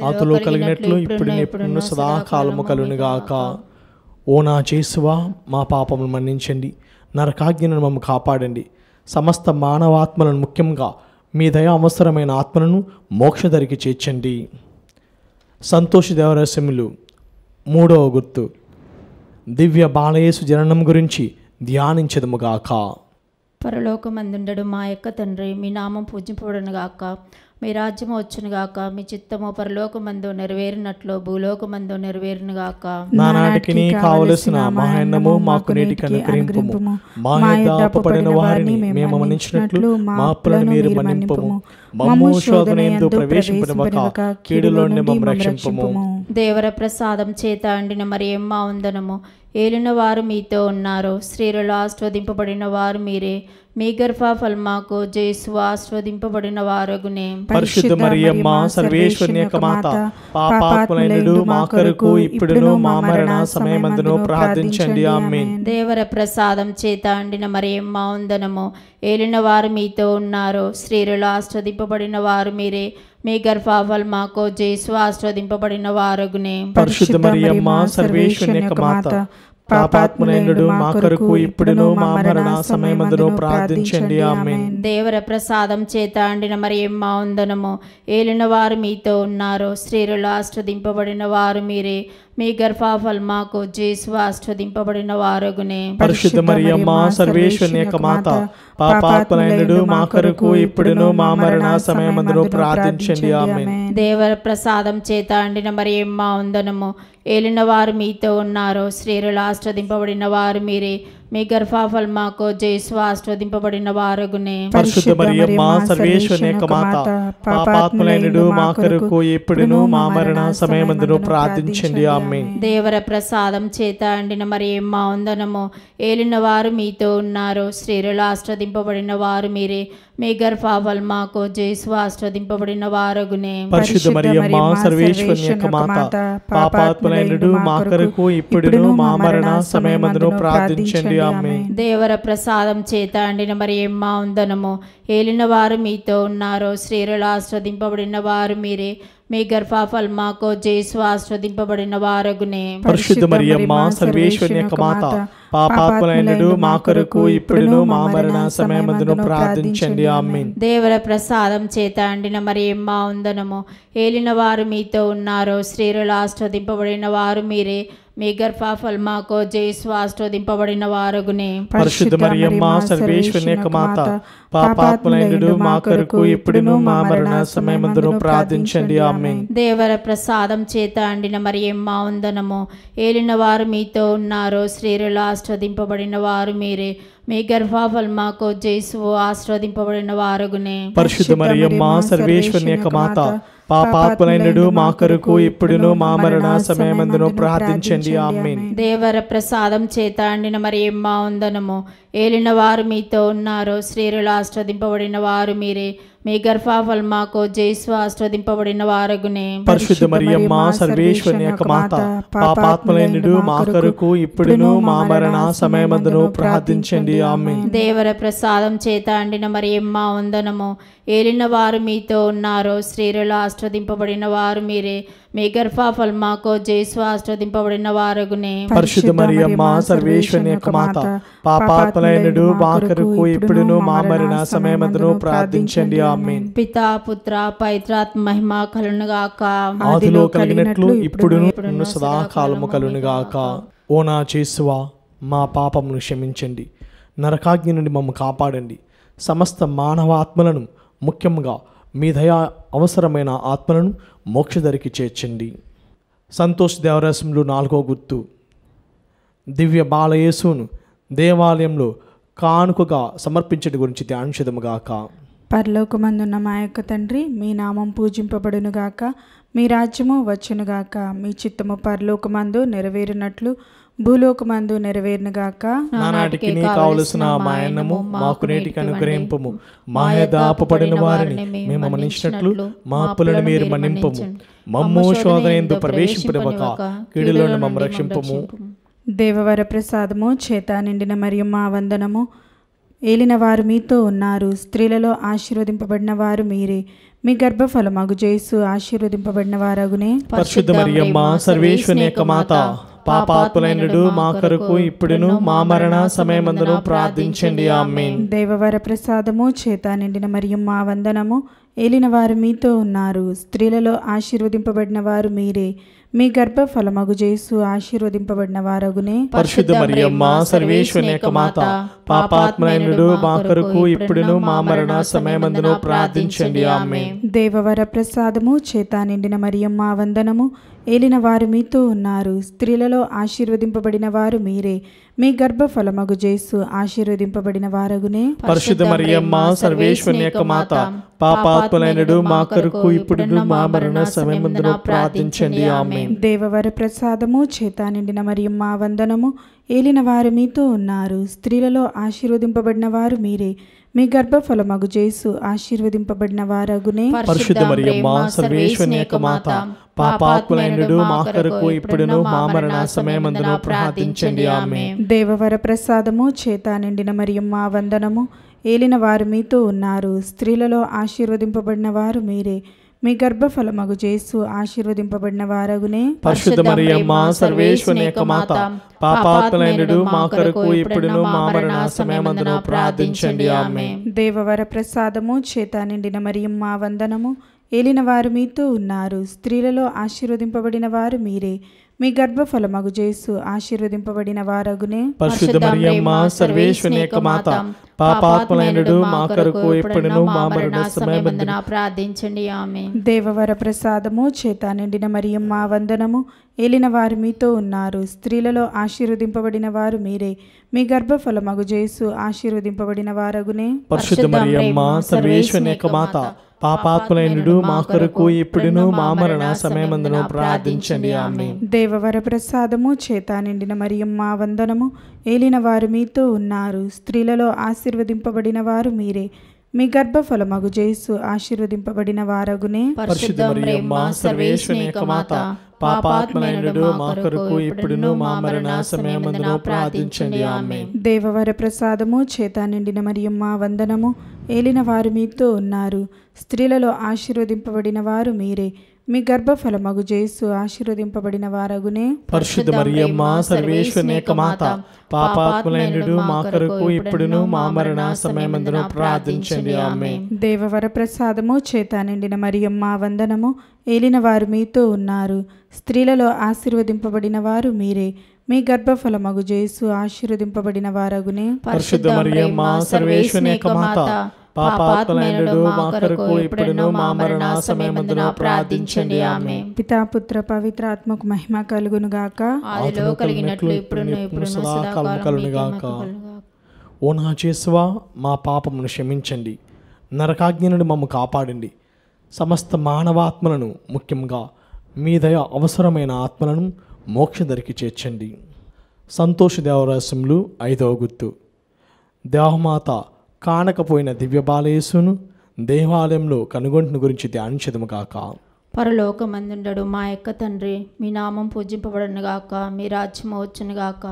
ఆతులో కలిగినట్లు ఇప్పుడు సదాకాలము కలుగునుగాక. ఓ నా యేసువా, మా పాపములను మన్నించండి, నరకాజ్ఞను మమ్ము కాపాడండి, సమస్త మానవాత్మలను ముఖ్యంగా మీ దయ అవసరమైన ఆత్మలను మోక్షదరికి చేర్చండి. సంతోష దేవరహస్యములు 3వ గుర్తు. దివ్య బాలయేసు జననం గురించి ధ్యానించదముగాక. పరలోకమందుండడు మా యొక్క తండ్రి, మీ నామం పూజింపబడునుగాక. మీ రాజ్యము వచ్చునుగాక. మీ చిత్తము పరలోకమందు నెరవేరినట్లు భూలోకమందు నెరవేరునుగాక. నానాటికి కావలసిన మా అన్నము మాకు నేటికి అనుగ్రహింపుము. మా యథాపపడిన వారిని మేము మన్నించినట్లు మా అప్పులను మీరు మన్నింపుము. మమ్ము శోధన యందు ప్రవేశింపనివ్వక కీడులో నుండి మమ్ము రక్షింపుము. దేవర ప్రసాదం చేత అండిన మరియమ్మ వందనము. ఏలిన వారు మీతో ఉన్నారు, స్త్రీలలో ఆస్వాదింపబడిన వారు మీరే. మీ గర్భఫలమాకు జేసు ఆస్వాదింపబడిన వారగునే. పరిశుద్ధ మరియమ్మ సర్వేశ్వరుని యొక్క మాత, పాపాత్ములైనడు మా కొరకు ఇప్పుడును మా మరణ సమయమందును ప్రార్థించండి. ఆమేన్. దేవర ప్రసాదం చేత అండిన మరియమ్మ వందనము. ఏలిన వారు మీతో ఉన్నారు, స్త్రీలలో ఆస్వాదింపబడిన వారు మీరే. మీ గర్భఫలమాకు జేసు ఆస్వాదింపబడిన వారగునే. పరిశుద్ధ మరియమ్మ సర్వేశ్వరుని యొక్క మాత, పాపాత్ములైనడు మా కొరకు ఇప్పుడును మా మరణ సమయమందును ప్రార్థించండి. ఆమేన్. దేవర ప్రసాదం చేత అండిన మరియమ్మ వందనము. ఏలిన వారు మీతో ఉన్నారు, స్త్రీలలో ఆశీర్వదింపబడిన వారు మీరే. మీ గర్భఫలమాకు జేసు ఆశీర్వదింపబడిన వారగునే. పరిశుద్ధ మరియమ్మ సర్వేశ్వరుని యొక్క మాత, పాపాత్ములైనడు మా కొరకు ఇప్పుడును మా మరణ సమయమందును ప్రార్థించండి. ఆమేన్. దేవర ప్రసాదం చేత అండిన మరియమ్మ వందనము. ఏలిన వారు మీతో ఉన్నారు, స్త్రీలలో ఆశీర్వదింపబడిన వారు మీరే. మీ గర్భఫలమాకు జేసు ఆశీర్వదింపబడిన వారగునే. పరిశుద్ధ మరియమ్మ సర్వేశ్వరుని యొక్క మాత, పాపాత్ములైనడు మా కొరకు ఇప్పుడును మా మరణ సమయమందును ప్రార్థించండి. ఆమేన్. దేవర ప్రసాదం చేత అండిన మరియమ్మ వందనము. ఏలిన వారు మీతో ఉన్నారు, స్త్రీలలో ఆశీర్వదింపబడిన వారు మీరే. మీ గర్భఫలమాకు జేసు ఆశీర్వదింపబడిన వారగునే. పరిశుద్ధ మరియమ్మ సర్వేశ్వరుని యొక్క మాత, పాపాత్ములైనడు మా కొరకు ఇప్పుడును మా మరణ సమయమందును ప్రార్థించండి. ఆమేన్. దేవర ప్రసాదం చేత అండిన మరియమ్మ వందనము. ఏలిన వారు మీతో ఉన్నారు, స్త్రీలలో ఆశీర్వదింపబడిన వారు మీరే. మీ గర్భఫలమాకు జేసు ఆశీర్వదింపబడిన వారగునే. పరిశుద్ధ మరియమ్మ సర్వేశ్వరుని యొక్క మాత, పాపాత్ములైనడు మా కొరకు ఇప్పుడును మా మరణ సమయమందును ప్రార్థించండి. ఆమేన్. దేవర ప్రసాదం చేత అండిన మరియమ్మ వందనము. ఏలిన వారు మీతో ఉన్నారు, స్త్రీలలో ఆశీర్వదింపబడిన వారు మీరే. మీ గర్భఫలమాకు జేసు ఆశీర్వదింపబడిన వారగునే. పరిశుద్ధ మరియమ్మ సర్వేశ్వరుని యొక్క మాత, పాపాత్ములైనడు మా కొరకు ఇప్పుడును మా మరణ సమయమందును ప్రార్థించండి. ఆమేన్. దేవర ప్రసాదం చేత అండిన మరియమ్మ వందనము. ఏలిన వారు మీతో ఉన్నారు, స్త్రీలలో ఆశీర్వదింపబడిన వారు మీరే. మీ గర్భఫలమాకు జేసు ఆశీర్వదింపబడిన వారగునే. పరిశుద్ధ మరియమ్మ సర్వేశ్వరుని యొక్క మాత, పాపాత్ములైనడు మా కొరకు ఇప్పుడును మా మరణ సమయమందును ప్రార్థించండి. ఆమేన్. దేవర ప్రసాదం చేత అండిన మరియమ్మ వందనము. ఏలిన వారు మీతో ఉన్నారు, స్త్రీలలో ఆశీర్వదింపబడిన వారు మీరే. మీ గర్భఫలమాకు జేసు ఆశీర్వదింపబడిన వారగునే. పరిశుద్ధ మరియమ్మ సర్వేశ్వరుని యొక్క మాత, పాపాత్ములైనడు మా కొరకు ఇప్పుడును మా మరణ సమయమందును ప్రార్థించండి. ఆమేన్. దేవర ప్రసాదం చేత అండిన మరియమ్మ వందనము. ఏలిన వారు మీతో ఉన్నారు, స్త్రీలలో ఆశీర్వదింపబడిన వారు మీరే. మీ గర్భఫలమాకు జేసు ఆశీర్వదింపబడిన వారగునే. పరిశుద్ధ మరియమ్మ సర్వేశ్వరుని యొక్క మాత, పాపాత్ములైనడు మా కొరకు ఇప్పుడును మా మరణ సమయమందును ప్రార్థించండి. ఆమేన్. పితా పుత్ర పవిత్రాత్మ మహిమ కలునుగాక. ఆదిలో కలిగినట్లు ఇప్పుడును సదాకాలము కలుగునుగాక. ఓ నా యేసువా, మా పాపమును క్షమించండి, నరకాగ్ని నుండి మమ్ము కాపాడండి, సమస్త మానవాత్మలను ముఖ్యంగా మీ దయా అవసరమైన ఆత్మలను మోక్షదరికి చేర్చండి. సంతోష్ దేవరసంలో 4వ గుర్తు, దివ్య బాలయేసును దేవాలయంలో కానుకగా సమర్పించడం గురించి ధ్యానించదముగాక. పరలోకమందున్న మా యొక్క తండ్రి, మీ నామం పూజింపబడునుగాక, మీ రాజ్యము వచ్చునుగాక, మీ చిత్తము పరలోకమందు నెరవేరినట్లు భూలోకమందు నెరవేరునుగాక. నానాటికి నీ కావలసిన మా అన్నము మాకు నేటికి అనుగ్రహింపము, మా యథాపపడిన వారిని మేము మన్నించినట్లు మా అప్పులను మీరు మన్నింపము, మమ్ము శోధనయందు ప్రవేశింపనివ్వక కీడులోని మమ్ము రక్షింపము. దేవవర ప్రసాదము చేత నిండిన మరియమ్మ వందనము. ఏలిన వారు మీతో ఉన్నారు, స్త్రీలలో ఆశీర్వదింపబడిన వారు మీరే. మీ గర్భఫలమగు జేసు ఆశీర్వదింపబడిన వారగునే. పరిశుద్ధ మరియమ్మ సర్వేశ్వరుని యొక్క మాత, పాపాత్ములైనడు మా కొరకు ఇప్పుడును మా మరణ సమయమందును ప్రార్థించండి. ఆమేన్. దేవవర ప్రసాదము చేత నిండిన మరియమ్మ వందనము. ఏలిన వారు మీతో ఉన్నారు, స్త్రీలలో ఆశీర్వదింపబడిన వారు మీరే. మీ గర్భఫలమగు జేసు ఆశీర్వదింపబడిన వారగునే. పరిశుద్ధ మరియమ్మ సర్వేశ్వరుని యొక్క మాత, పాపాత్ములైనడు మా కొరకు ఇప్పుడును మా మరణ సమయమందును ప్రార్థించండి. ఆమేన్. దేవవర ప్రసాదము చేత నిండిన మరియమ్మ వందనము. ఏలిన వారు మీతో ఉన్నారు, స్త్రీలలో ఆశీర్వదింపబడిన వారు మీరే. మీ గర్భఫలమగు జేసు ఆశీర్వదింపబడిన వారగునే. పరిశుద్ధ మరియమ్మ సర్వేశ్వరుని యొక్క మాత, పాపాత్ములైనడు మా కొరకు ఇప్పుడును మా మరణ సమయమందును ప్రార్థించండి. ఆమేన్. దేవవర ప్రసాదము చేత నిండిన మరియమ్మ వందనము. ఏలిన వారు మీతో ఉన్నారు, స్త్రీలలో ఆశీర్వదింపబడిన వారు మీరే. మీ గర్భఫలమగు జేసు ఆశీర్వదింపబడిన వారగునే. పరిశుద్ధ మరియమ్మ సర్వేశ్వరుని యొక్క మాత, పాపాత్ములైనడు మా కొరకు ఇప్పుడును మా మరణ సమయమందును ప్రార్థించండి. ఆమేన్. దేవవర ప్రసాదము చేత నిండిన మరియమ్మ వందనము. ఏలిన వారు మీతో ఉన్నారు, స్త్రీలలో ఆశీర్వదింపబడిన వారు మీరే. మీ గర్భఫలమగు యేసు ఆశీర్వదింపబడిన వారగునే. పరిశుద్ధ మరియమ్మ సర్వేశ్వరుని యొక్క మాత, పాపాత్ములైనడు మా కొరకు ఇప్పుడును మా మరణ సమయమందును ప్రార్థించండి. ఆమేన్. దేవవర ప్రసాదము చేత నిండిన మరియమ్మ వందనము. ఏలిన వారు మీతో ఉన్నారు, స్త్రీలలో ఆశీర్వదింపబడిన వారు మీరే. మీ గర్భఫలమగు యేసు ఆశీర్వదింపబడిన వారగునే. పరిశుద్ధ మరియమ్మ సర్వేశ్వరుని యొక్క మాత, పాపాత్ములైనడు మా కొరకు ఇప్పుడును మా మరణ సమయమందున ప్రార్థించండి. ఆమేన్. దేవవర ప్రసాదము చేత నిండిన మరియమ్మ వందనము. ఏలిన వారు మీతో ఉన్నారు, స్త్రీలలో ఆశీర్వదింపబడిన వారు మీరే. మీ గర్భఫలమగు యేసు ఆశీర్వదింపబడిన వారగునే. పరిశుద్ధ మరియమ్మ సర్వేశ్వరుని యొక్క మాత, పాపాత్ములైనడు మా కొరకు ఇప్పుడును మా మరణ సమయమందును ప్రార్థించండి. ఆమేన్. దేవవర ప్రసాదము చేత నిండిన మరియమ్మ వందనము. ఏలిన వారు మీతో ఉన్నారు, స్త్రీలలో ఆశీర్వదింపబడిన వారు మీరే. మీ గర్భఫలమగు యేసు ఆశీర్వదింపబడిన వారగునే. పరిశుద్ధ మరియమ్మ సర్వేశ్వరుని యొక్క మాత, పాపాత్ములైనడు మా కొరకు ఇప్పుడును మా మరణ సమయమందున ప్రార్థించండి. ఆమేన్. దేవవర ప్రసాదము చేత నిండిన మరియమ్మ వందనము. ఏలిన వారు మీతో ఉన్నారు, స్త్రీలలో ఆశీర్వదింపబడిన వారు మీరే. మీ గర్భఫలమగు యేసు ఆశీర్వదింపబడిన వారగునే. పరిశుద్ధ మరియమ్మ సర్వేశ్వరుని యొక్క మాత, పాపాత్ములైనడు మా కొరకు ఇప్పుడును మా మరణ సమయమందున ప్రార్థించండి. ఆమేన్. దేవవర ప్రసాదము చేత నిండిన మరియమ్మ వందనము. ఏలిన వారు మీతో ఉన్నారు, స్త్రీలలో ఆశీర్వదింపబడిన వారు మీరే. మీ గర్భఫలమగు యేసు ఆశీర్వదింపబడిన వారగునే. పరిశుద్ధ మరియమ్మ సర్వేశ్వరుని యొక్క మాత, పాపాత్ములైనడు మా కొరకు ఇప్పుడును మా మరణ సమయమందున ప్రార్థించండి. ఆమేన్. పితా పుత్ర పవిత్ర ఆత్మకు మహిమ కలుగును గాక. ఆదిలో కలిగినట్లు ఇప్పుడును సదాకాలం కలుగును గాక. ఓ నా యేసువా, మా పాపమును క్షమించండి, నరకాజ్ఞ నుండి మమ్ము కాపాడండి, సమస్త మానవాత్మలను, ముఖ్యంగా మీ దయ అవసరమైన ఆత్మలను మోక్షదరికి చేర్చండి. సంతోష దేవరహస్యములు 5వ గుర్తు. దేవమాత కానకపోయిన దివ్య బాలయేసును దేవాలయంలో కనుగొంటుని గురించి ధ్యానించదుము గాక. పరలోకమందుండడు మా యొక్క తండ్రి, మీ నామం పూజింపబడును గాక, మీ రాజ్యము వచ్చును గాక,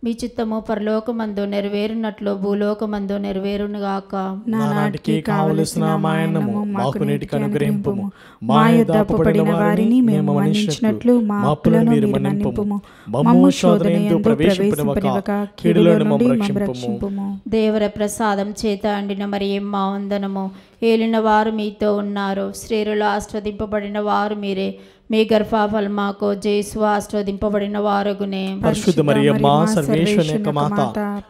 మీ చిత్తము పరలోకమందు నెరవేరునట్లు భూలోకమందు నెరవేరును గాక. నానాటికి కావలసిన మాయన్నము మాకు నేటికి అనుగ్రహింపుము. మా యొద్ద అప్పుపడిన వారిని మేము మన్నించినట్లు మా అప్పులను మీరు మన్నింపుము. మమ్ము శోధన యందు ప్రవేశింపనివ్వక కీడుల నుండి మమ్ము రక్షింపుము. దేవర ప్రసాదం చేత అండిన మరియమ్మ వందనము. ఏలిన వారు మీతో ఉన్నారు, స్త్రీలలో ఆస్వాదింపబడిన వారు మీరే. మీ గర్భఫలమాకు యేసు ఆస్వాదింపబడిన వారగునే. పరిశుద్ధ మరియమ్మ సర్వేశ్వరుని యొక్క మాత,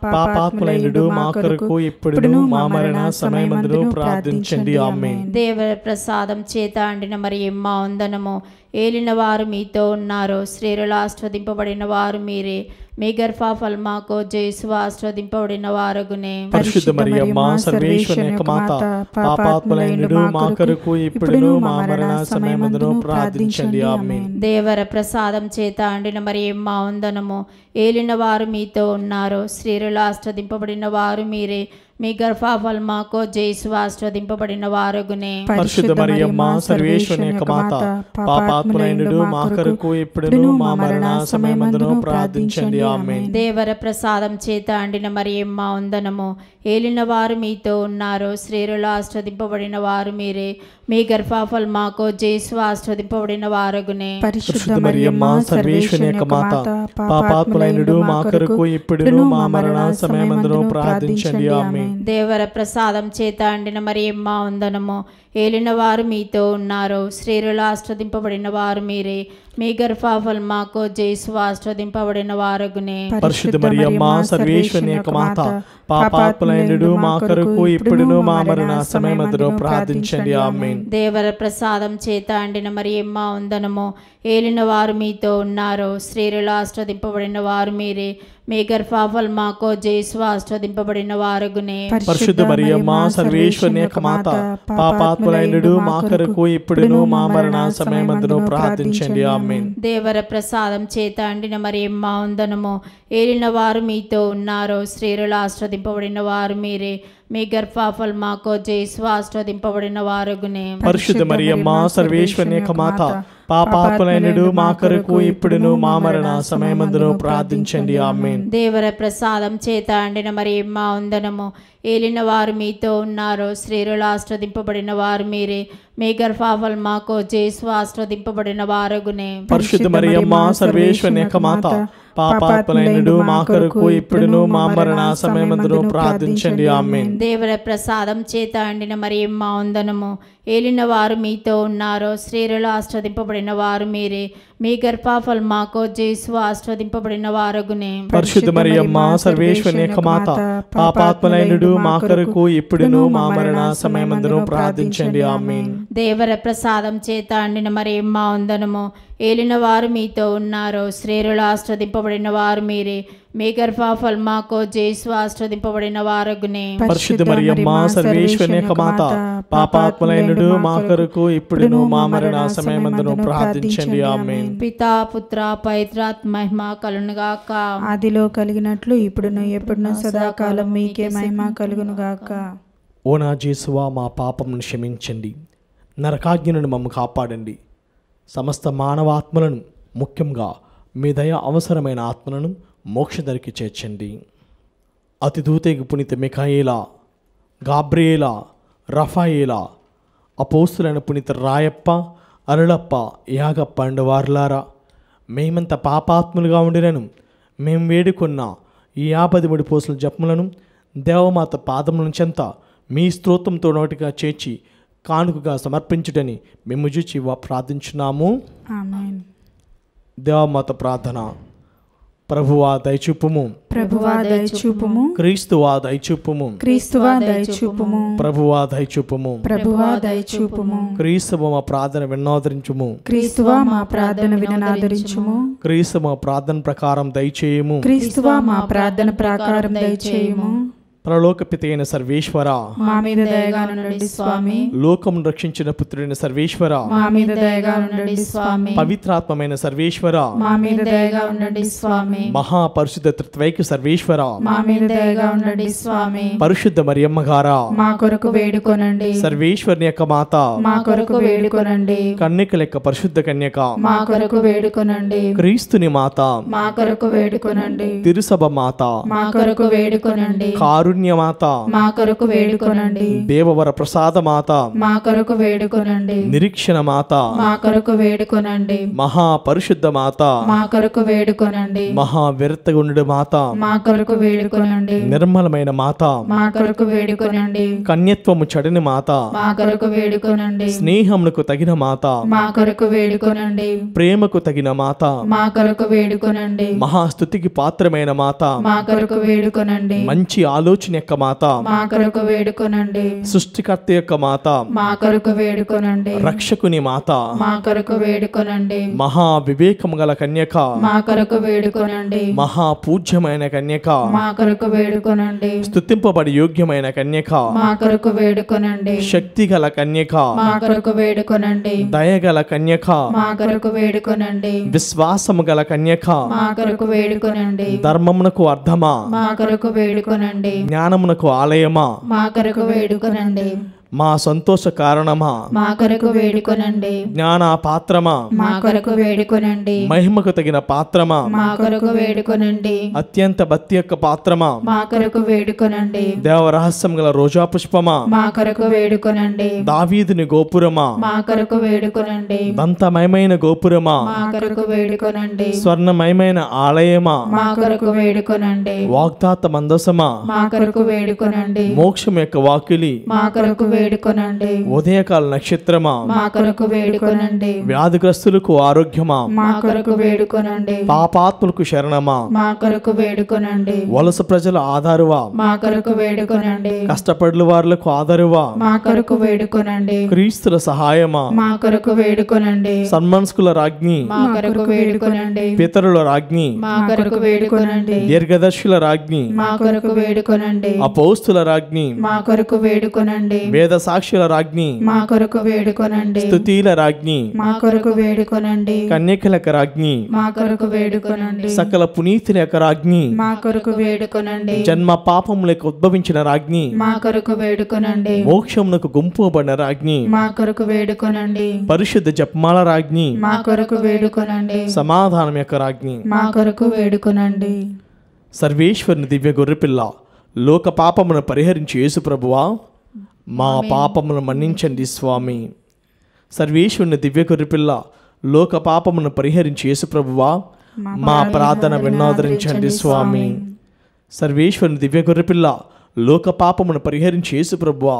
పాపాత్ములైనడు మా కొరకు ఇప్పుడును మా మరణ సమయమందును ప్రార్థించండి. ఆమేన్. దేవర ప్రసాదం చేత అండిన మరియమ్మ వందనము. ఏలిన వారు మీతో ఉన్నారు, స్త్రీలలో ఆస్వాదింపబడిన వారు మీరే. మీ గర్భఫలమాకు యేసు ఆస్వాదింపబడిన వారగునే. పరిశుద్ధ మరియమ్మ సర్వేశ్వరుని యొక్క మాత, పాపాత్ములైనడు మా కొరకు ఇప్పుడును మా మరణ సమయమందును ప్రార్థించండి. ఆమేన్. దేవర ప్రసాదం చేత అండిన మరియమ్మ వందనము. ఏలిన వారు మీతో ఉన్నారు, స్త్రీలలో ఆస్వాదింపబడిన వారు మీరే. మీ గర్భఫలమాకు యేసు ఆస్వాదింపబడిన వారగునే. పరిశుద్ధ మరియమ్మ సర్వేశ్వరుని యొక్క మాత, పాపాత్ములైనడు మా కొరకు ఇప్పుడును మా మరణ సమయమందును ప్రార్థించండి. ఆమేన్. దేవర ప్రసాదం చేత అండిన మరియమ్మ వందనము. ఏలిన వారు మీతో ఉన్నారు, స్త్రీలలో ఆస్వాదింపబడిన వారు మీరే. మీ గర్భఫలమాకు యేసు ఆస్వాదింపబడిన వారగునే. పరిశుద్ధ మరియమ్మ సర్వేశ్వరుని యొక్క మాత, పాపాత్ములైనడు మా కొరకు ఇప్పుడును మా మరణ సమయమందును ప్రార్థించండి. ఆమేన్. దేవర ప్రసాదం చేత అండిన మరియమ్మ వందనము. ఏలిన వారు మీతో ఉన్నారు, స్త్రీలలో ఆస్వాదింపబడిన వారు మీరే. మీ గర్భఫలమాకు యేసు ఆస్వాదింపబడిన వారగునే. పరిశుద్ధ మరియమ్మ సర్వేశ్వరుని యొక్క మాత, పాపాత్ములైనడు మా కొరకు ఇప్పుడును మా మరణ సమయమందును ప్రార్థించండి. ఆమేన్. దేవర ప్రసాదం చేత అండిన మరియమ్మ వందనము. ఏలిన వారు మీతో ఉన్నారు, స్త్రీలలో ఆస్వాదింపబడిన వారు మీరే. మీ గర్భఫలమాకు యేసు ఆస్వాదింపబడిన వారగునే. పరిశుద్ధ మరియమ్మ సర్వేశ్వరుని యొక్క మాత, పాపాత్ములైనడు మా కొరకు ఇప్పుడును మా మరణ సమయమందును ప్రార్థించండి. ఆమేన్. దేవర ప్రసాదం చేత అండిన మరియమ్మ వందనము. ఏలిన వారు మీతో ఉన్నారు, స్త్రీలలో ఆస్వాదింపబడిన వారు మీరే. మీ గర్భఫలమాకు యేసు ఆస్వాదింపబడిన వారగునే. పరిశుద్ధ మరియమ్మ సర్వేశ్వరుని యొక్క మాత, పాపాత్ములైనడు మా కొరకు ఇప్పుడును మా మరణ సమయమందును ప్రార్థించండి. ఆమేన్. దేవర ప్రసాదం చేత అండిన మరియమ్మ వందనము. ఏలిన వారు మీతో ఉన్నారు. స్త్రీలలో ఆస్వాదింపబడిన వారు మీరే. మీ గర్భఫలమాకు జేసు ఆస్వాదింపబడిన వారగునే. పరిశుద్ధ మరియమ్మ సర్వేశ్వరుని యొక్క మాత, పాపాత్ములైనడు మా కొరకు ఇప్పుడును మా మరణ సమయమందును ప్రార్థించండి. ఆమేన్. దేవర ప్రసాదం చేత అండిన మరియమ్మ వందనము. ఏలిన వారు మీతో ఉన్నారు. స్త్రీలలో ఆస్వాదింపబడిన వారు మీరే. మీ గర్భఫలమాకు జేసు ఆస్వాదింపబడిన వారగునే. పరిశుద్ధ మరియమ్మ సర్వేశ్వరుని యొక్క మాత, పాపాత్ములైనడు మా కొరకు ఇప్పుడును మా మరణ సమయమందును ప్రార్థించండి. ఆమేన్. దేవర ప్రసాదం చేత అండిన మరియమ్మ వందనము. ఏలిన వారు మీతో ఉన్నారు. స్త్రీలలో ఆస్వాదింపబడిన వారు మీరే. మీ గర్భఫలమాకు జేసు ఆస్వాదింపబడిన వారగునే. పరిశుద్ధ మరియమ్మ సర్వేశ్వరుని యొక్క మాత, పాపాత్ములైనడు మా కొరకు ఇప్పుడును మా మరణ సమయమందును ప్రార్థించండి. ఆమేన్. పితా పుత్ర పవిత్రాత్మ మహిమ కలుగునుగాక. ఆదిలో కలిగినట్లు ఇప్పుడును ఎప్పుడును సదాకాలం మీకే మహిమ కలుగునుగాక. ఓ నా యేసువా, మా పాపమును క్షమించండి, నరకాజ్ఞను మమ్మ కాపాడండి, సమస్త మానవాత్మలను, ముఖ్యంగా మీ దయ అవసరమైన ఆత్మలను మోక్షదరికి చేర్చండి. అతిదూతేగు పునీత మిఖాయేలా, గాబ్రియేలా, రఫాయేలా, అపోస్తులైన పునీత రాయప్ప, అరుళప్ప, యాగప్ప అండు వార్లారా, మేమంత పాపాత్ములుగా ఉండినను మేము వేడుకున్న ఈ 53 పోసుల జపములను దేవమాత పాదముల చెంత మీ స్తోత్రంతో నోటిగా చేర్చి కానుకగా సమర్పించుటని మేము చూచి ప్రార్థించున్నాము. ఆమేన్. దేవమాత ప్రార్థన. ప్రభువా దయచూపుము, ప్రభువా దయచూపుము, క్రీస్తువా దయచూపుము, క్రీస్తువా దయచూపుము, ప్రభువా దయచూపుము, ప్రభువా దయచూపుము, క్రీస్తువ మా ప్రార్థన విన్నాదరించుము, క్రీస్తువా మా ప్రార్థన విననాదరించుము, క్రీస్తు మా ప్రార్థన ప్రకారం దయచేయము, క్రీస్తువా మా ప్రార్థన ప్రకారం దయచేయుము. పరలోక పిత అయిన సర్వేశ్వర, మా మీద దయగా ఉండండి స్వామి. లోకం రక్షించిన పుత్రుడైన సర్వేశ్వర, మా మీద దయగా ఉండండి స్వామి. పవిత్రాత్మమైన సర్వేశ్వర, మా మీద దయగా ఉండండి స్వామి. మహాపరిశుద్ధ త్రిత్వైక సర్వేశ్వర, మా మీద దయగా ఉండండి స్వామి. పరిశుద్ధ మరియమ్మ గారా, మా కొరకు వేడుకొనండి. సర్వేశ్వరుని యొక్క మాత, మా కొరకు వేడుకొనండి. కన్యక లెక్క పరిశుద్ధ కన్యక, మా కొరకు వేడుకొనండి. క్రీస్తుని మాత, మా కొరకు వేడుకొనండి. తిరుసభ మాత, మా కొరకు వేడుకొనండి. కారుణ్య మాత, మా కొరకు వేడుకొనండి. దేవవర ప్రసాద మాత, మా కొరకు వేడుకొనండి. నిరీక్షణ మాత, మా కొరకు వేడుకొనండి. మహాపరిశుద్ధ మాత, మా కొరకు వేడుకొనండి. మహావ్యర్థగుండు మాత, మా కొరకు వేడుకొనండి. నిర్మలమైన మాత, మా కొరకు వేడుకొనండి. కన్యత్వము చడని మాత, మా కొరకు వేడుకొనండి. స్నేహమునకు తగిన మాత, మా కొరకు వేడుకొనండి. ప్రేమకు తగిన మాత, మా కొరకు వేడుకొనండి. మహాస్తుతికి పాత్రమైన మాత, మా కొరకు వేడుకొనండి. మంచి ఆలోచన యొక్క మాత, మా కొరకు వేడుకొనండి. సృష్టికర్త యొక్క మాత, మా కొరకు వేడుకొనండి. రక్షకుని మాత, మా కొరకు వేడుకొనండి. మహా వివేకము గల కన్యక, మా కొరకు వేడుకొనండి. మహా పూజ్యమైన కన్యక, మా కొరకు వేడుకొనండి. స్తుతింపబడి యోగ్యమైన కన్యక, మా కొరకు వేడుకొనండి. శక్తి గల కన్యక, మా కొరకు వేడుకొనండి. దయగల కన్యక, మా కొరకు వేడుకొనండి. విశ్వాసము గల కన్యక, మా కొరకు వేడుకొనండి. ధర్మమునకు అర్థమా, మా కొరకు వేడుకొనండి. జ్ఞానమునకు ఆలయమా, మా కొరకు వేడుకొనండి. మా సంతోష కారణమా, మా కొరకు వేడుకొనండి. జ్ఞాన పాత్రమా, మా కొరకు వేడుకొనండి. మహిమకు తగిన పాత్రమా, మా కొరకు వేడుకొనండి. అత్యంత భక్తి యొక్క పాత్రమా, మా కొరకు వేడుకొనండి. దేవరహస్యం గల రోజా పుష్పమా, మా కొరకు వేడుకొనండి. దావీదుని గోపురమా, మా కొరకు వేడుకొనండి. దంతమయమైన గోపురమా, మా కొరకు వేడుకొనండి. స్వర్ణమయమైన ఆలయమా, మా కొరకు వేడుకొనండి. వాగ్దాత మందసమా, మా కొరకు వేడుకొనండి. మోక్షం యొక్క వాకిలి, మా కొరకు వేడుకొనండి. ఉదయకాల నక్షత్రమా, మా కొరకు వేడుకొనండి. వ్యాధిగ్రస్తులకు ఆరోగ్యమా, మా కొరకు వేడుకొనండి. పాపాత్ములకు శరణమా, మా కొరకు వేడుకొనండి. వలస ప్రజల ఆధారువా, మా కొరకు వేడుకొనండి. కష్టపడుల వారులకు ఆధారువా, మా కొరకు వేడుకొనండి. క్రీస్తుల సహాయమా, మా కొరకు వేడుకొనండి. సన్మనస్కుల రాజ్ఞి, మా కొరకు వేడుకొనండి. పితరుల రాజ్ఞి, మా కొరకు వేడుకొనండి. దీర్ఘదర్శుల రాజ్ఞి, మా కొరకు వేడుకొనండి. అపోస్తుల రాజ్ఞి, మా కొరకు వేడుకొనండి. వేద సాక్షుల రాజ్ఞి, మా కొరకు వేడుకొనండి. స్తుతిల రాజ్ఞి, మా కొరకు వేడుకొనండి. కన్యకలకు రాజ్ఞి, మా కొరకు వేడుకొనండి. సకల పునీతుల యొక్క రాజ్ఞి, మా కొరకు వేడుకొనండి. జన్మ పాపములకు ఉద్భవించిన రాజ్ఞి, మా కొరకు వేడుకొనండి. మోక్షమునకు గుంపుబడిన రాజ్ఞి, మా కొరకు వేడుకొనండి. పరిశుద్ధ జపమాల రాజ్ఞి, మా కొరకు వేడుకొనండి. సమాధానం యొక్క రాజ్ఞి, మా కొరకు వేడుకొనండి. సర్వేశ్వరుని దివ్య గొర్రెపిల్ల, లోక పాపమును పరిహరించి యేసు ప్రభువా మా పాపమును మన్నించండి స్వామి. సర్వేశ్వరుని దివ్య గొర్రెపిల్ల లోక పాపమును పరిహరించి యేసు ప్రభువా మా ప్రార్థన విన్నాదరించండి స్వామి. సర్వేశ్వరుని దివ్య గొర్రెపిల్ల లోక పాపమును పరిహరించి యేసు ప్రభువా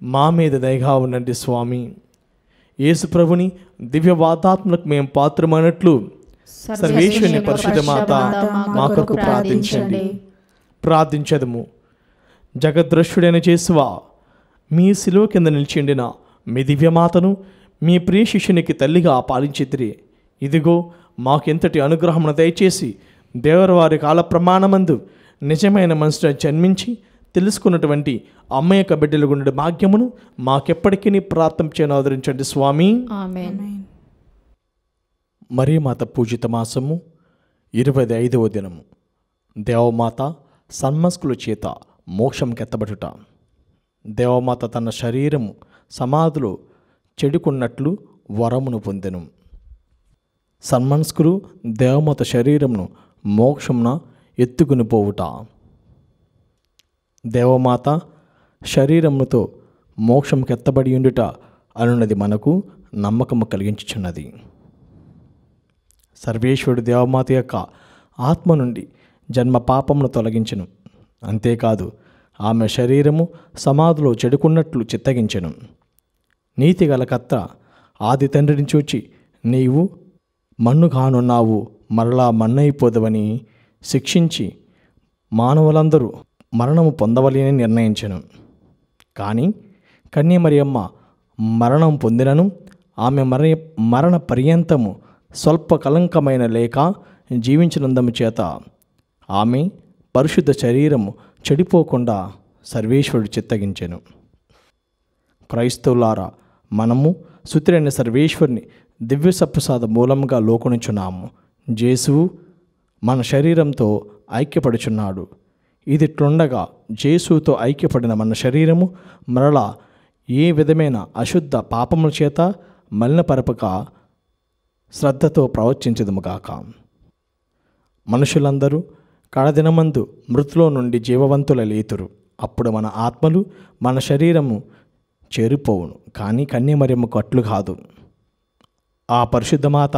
మా మీద దయగా ఉండండి స్వామి. యేసు ప్రభుని దివ్య వాతాత్మలకు మేము పాత్రమైనట్లు సర్వేశ్వరుని పరిశుద్ధ మాత మా కొరకు ప్రార్థించండి. ప్రార్థించదము. జగద్రష్టుడైన యేసువా మీ శిలువ కింద నిలిచిండిన మీ దివ్యమాతను మీ ప్రియ శిష్యునికి తల్లిగా పాలించితిరి. ఇదిగో మాకెంతటి అనుగ్రహమును దయచేసి దేవరవారి కాల ప్రమాణమందు నిజమైన మనసులో జన్మించి తెలుసుకున్నటువంటి అమ్మ యొక్క బిడ్డలు గుండె భాగ్యమును మాకెప్పటికీ ప్రార్థన ఆదరించండి స్వామి. ఆమేన్. మరియమాత పూజిత మాసము 25వ దినము. దేవమాత సన్మస్కుల చేత మోక్షం కెత్తబడుట. దేవమాత తన శరీరము సమాధిలో చెడుకున్నట్లు వరమును పొందెను. సన్మస్కులు దేవమాత శరీరమును మోక్షమున ఎత్తుకుని పోవుట. దేవమాత శరీరముతో మోక్షం కెత్తబడి ఉండుట అనున్నది మనకు నమ్మకము కలిగించుచున్నది. సర్వేశ్వరుడు దేవమాత యొక్క ఆత్మ నుండి జన్మ పాపమును తొలగించెను. అంతేకాదు ఆమె శరీరము సమాధిలో చెడుకున్నట్లు చిత్తగించెను. నీతిగల కర్త ఆది తండ్రిని చూచి నీవు మన్ను కానున్నావు, మరలా మన్నైపోదవని శిక్షించి మానవులందరూ మరణము పొందవలని నిర్ణయించెను. కానీ కన్యమరియమ్మ మరణం పొందినను ఆమె మరణ పర్యంతము స్వల్ప కలంకమైన లేక జీవించినందము చేత ఆమె పరిశుద్ధ శరీరము చెడిపోకుండా సర్వేశ్వరుడు చిత్తగించెను. క్రైస్తవులారా, మనము సుతులైన సర్వేశ్వరుని దివ్య సప్రసాద మూలంగా లోకొనుచున్నాము. జేసువు మన శరీరంతో ఐక్యపడుచున్నాడు. ఇదిట్లుండగా జేసుతో ఐక్యపడిన మన శరీరము మరలా ఏ విధమైన అశుద్ధ పాపముల చేత మలినపరపక శ్రద్ధతో ప్రవర్తించదుముగాక. మనుషులందరూ కడదినమందు మృతులో నుండి జీవవంతుల లేతురు. అప్పుడు మన ఆత్మలు మన శరీరము చేరిపోవును. కానీ కన్యమరియమ్మకు అట్లు కాదు. ఆ పరిశుద్ధమాత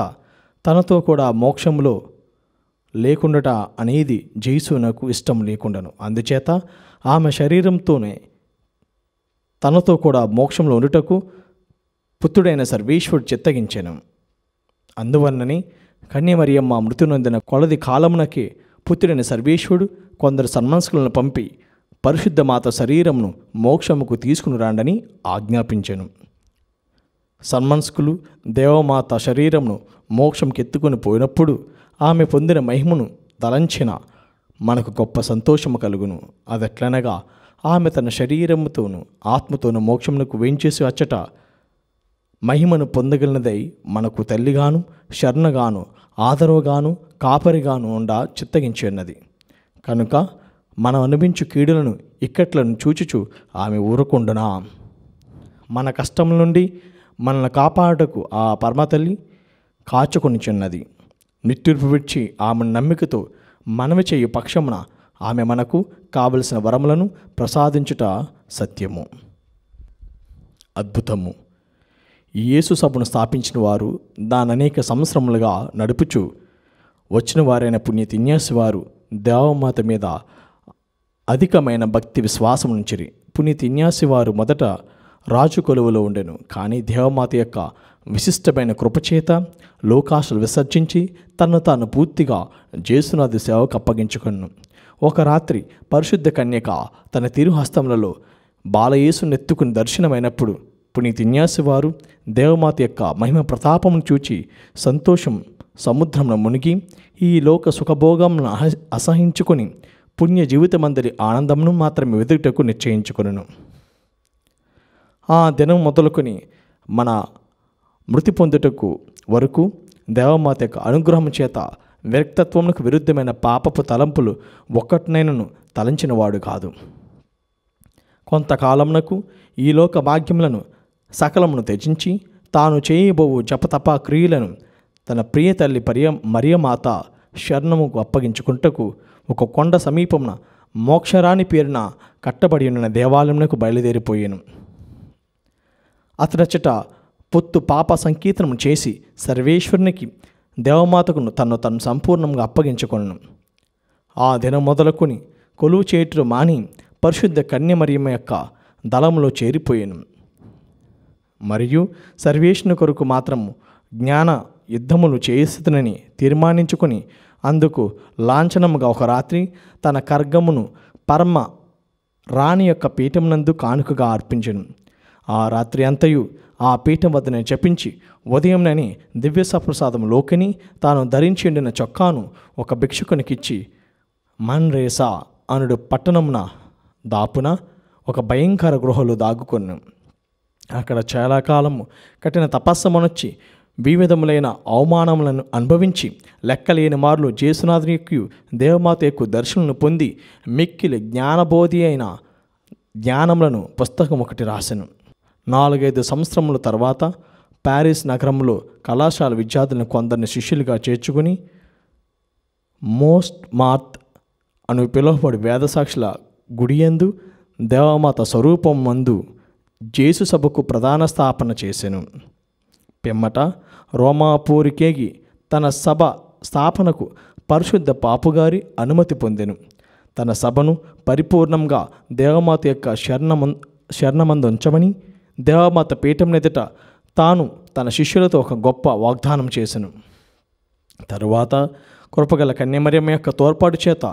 తనతో కూడా మోక్షములో లేకుండట అనేది జేసునకు ఇష్టం లేకుండాను. అందుచేత ఆమె శరీరంతోనే తనతో కూడా మోక్షంలో ఉండుటకు పుత్రుడైన సర్వేశ్వరుడు చిత్తగించెను. అందువలనని కన్యమరియమ్మ మృతి నొందిన కొలది కాలమునకే పుత్రుడైన సర్వేశ్వరుడు కొందరు సన్మనస్కులను పంపి పరిశుద్ధ మాత శరీరమును మోక్షముకు తీసుకుని రాండని ఆజ్ఞాపించెను. సన్మనస్కులు దేవమాత శరీరమును మోక్షంకి ఎత్తుకుని పోయినప్పుడు ఆమె పొందిన మహిమను తలంచిన మనకు గొప్ప సంతోషము కలుగును. అదెట్లనగా ఆమె తన శరీరముతోనూ ఆత్మతోనూ మోక్షమునకు వేంచేసి వచ్చట మహిమను పొందగలిగినదై మనకు తల్లిగాను శరణగాను ఆదరవుగాను కాపరిగాను ఉండా చిత్తగించి ఉన్నది. కనుక మనం అనుభవించు కీడులను ఇక్కట్లను చూచుచు ఆమె ఊరకుండునా. మన కష్టం నుండి మనల్ని కాపాడటకు ఆ పరమతల్లి కాచుకొనిచున్నది. నిట్టూర్పు విడిచి ఆమె నమ్మికతో మనవి చేయు పక్షమున ఆమె మనకు కావలసిన వరములను ప్రసాదించుట సత్యము. అద్భుతము. యేసు సభను స్థాపించిన వారు దాని అనేక సంవత్సరములుగా నడుపుచు వచ్చిన వారైన పుణ్యతిన్యాసి వారు దేవమాత మీద అధికమైన భక్తి విశ్వాసం ఉంచిరి. పుణ్యతిన్యాసి వారు మొదట రాజు కొలువులో ఉండెను. కానీ దేవమాత యొక్క విశిష్టమైన కృపచేత లోకాశలు విసర్జించి తనను తాను పూర్తిగా జేసునాథి సేవకు అప్పగించుకొను. ఒక రాత్రి పరిశుద్ధ కన్యక తన తిరుహస్తములలో బాలయేసును ఎత్తుకుని దర్శనమైనప్పుడు పునీతిన్యాసి వారు దేవమాత యొక్క మహిమ ప్రతాపమును చూచి సంతోషం సముద్రంలో మునిగి ఈ లోక సుఖభోగములను అసహించుకొని పుణ్య జీవితమందరి ఆనందమును మాత్రమే వెతుకుటకు నిశ్చయించుకొనును. ఆ దినం మొదలుకొని మన మృతి పొందుటకు వరకు దేవమాత యొక్క అనుగ్రహం చేత వ్యక్తత్వమునకు విరుద్ధమైన పాపపు తలంపులు ఒక్కటినైనను తలంచినవాడు కాదు. కొంతకాలమునకు ఈ లోక భాగ్యములను సకలమును త్యజించి తాను చేయబోవు జపతపా క్రియలను తన ప్రియ తల్లి మరియమాత శరణముకు అప్పగించుకుంటకు ఒక కొండ సమీపమున మోక్షరాణి పేరున కట్టబడి ఉన్న దేవాలయమునకు బయలుదేరిపోయాను. అతడచ్చట పొత్తు పాప సంకీర్తనము చేసి సర్వేశ్వరునికి దేవమాతకు తను సంపూర్ణంగా అప్పగించుకొను. ఆ దినం మొదలుకొని కొలువు చేటులు మాని పరిశుద్ధ కన్యమరియమ్మ యొక్క దళములో చేరిపోయాను. మరియు సర్వేశ్వరుని కొరకు మాత్రము జ్ఞాన యుద్ధములు చేస్తునని తీర్మానించుకొని అందుకు లాంఛనముగా ఒక రాత్రి తన ఖడ్గమును పరమ రాణి యొక్క పీఠమునందు కానుకగా అర్పించెను. ఆ రాత్రి అంతయు ఆ పీఠం వద్దనే జపించి ఉదయంనని దివ్య సప్రసాదములోకిని తాను ధరించి ఉండిన చొక్కాను ఒక భిక్షుకునికిచ్చి మన్రేసా అనుడు పట్టణమున దాపున ఒక భయంకర గృహలో దాగుకొను. అక్కడ చాలా కాలము కఠిన తపస్సమునొచ్చి వివిధములైన అవమానములను అనుభవించి లెక్కలేని మార్లు జేసునాథుని యొక్క దేవమాత యొక్క దర్శనను పొంది మిక్కిలి జ్ఞానబోధి అయిన జ్ఞానములను పుస్తకం ఒకటి రాసెను. 4-5 సంవత్సరముల తర్వాత ప్యారిస్ నగరంలో కళాశాల విద్యార్థులను కొందరిని శిష్యులుగా చేర్చుకుని మోస్ట్ మార్త్ అను పిలువబడి వేదసాక్షుల గుడియందు దేవమాత స్వరూపం మందు జేసు సభకు ప్రధాన స్థాపన చేసెను. పిమ్మట రోమాపూరికేగి తన సభ స్థాపనకు పరిశుద్ధ పాపుగారి అనుమతి పొందెను. తన సభను పరిపూర్ణంగా దేవమాత యొక్క శరణమందు ఉంచమని దేవమాత పీఠం ఎదుట తాను తన శిష్యులతో ఒక గొప్ప వాగ్దానం చేసెను. తరువాత కృపగల కన్యమరియమ్మ యొక్క తోడ్పాటు చేత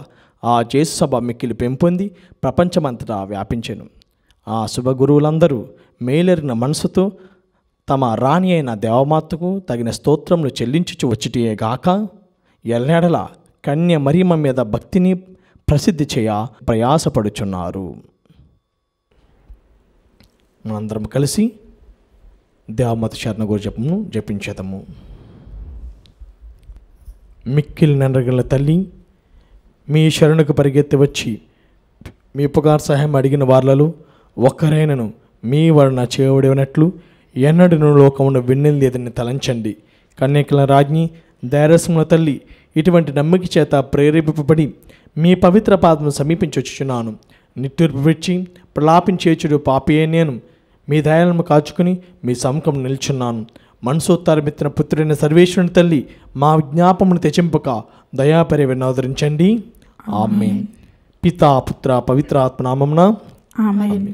ఆ జేసు సభ మిక్కిలి పెంపొంది ప్రపంచమంతటా వ్యాపించెను. ఆ శుభగురువులందరూ మేలెరిన మనసుతో తమ రాణి అయిన దేవమాతకు తగిన స్తోత్రములు చెల్లించుచు వచ్చిటియే గాక ఎల్లెడల కన్య మరియమ్మ మీద భక్తిని ప్రసిద్ధి చేయ ప్రయాసపడుచున్నారు. మనందరం కలిసి దేవమాత శరణ గురు జపమును జపించేదము. మిక్కిలి నెనరగల తల్లి, మీ శరణకు పరిగెత్తి వచ్చి మీ ఉపకార సహాయం అడిగిన వార్లలో ఒక్కరైనను మీ వలన చేయబడినట్లు ఎన్నడూ లోకమున విన్నెలేదని తలంచండి. కన్యకల రాజ్ఞి ధైర్యముల తల్లి, ఇటువంటి నమ్మిక చేత ప్రేరేపింపబడి మీ పవిత్ర పాదమును సమీపించొచ్చుచున్నాను. నిట్టూర్పు విడిచి ప్రలాపించేచుడు పాపియే నేను. మీ దయాలను కాచుకుని మీ సముఖం నిల్చున్నాను. మనసోత్తారమిత్తిన పుత్రుడైన సర్వేశ్వరుని తల్లి, మా విజ్ఞాపమును తెచింపక దయాపరి వినోదరించండి. ఆమేన్. పితా పుత్ర పవిత్ర ఆత్మ నామమున ఆమేన్.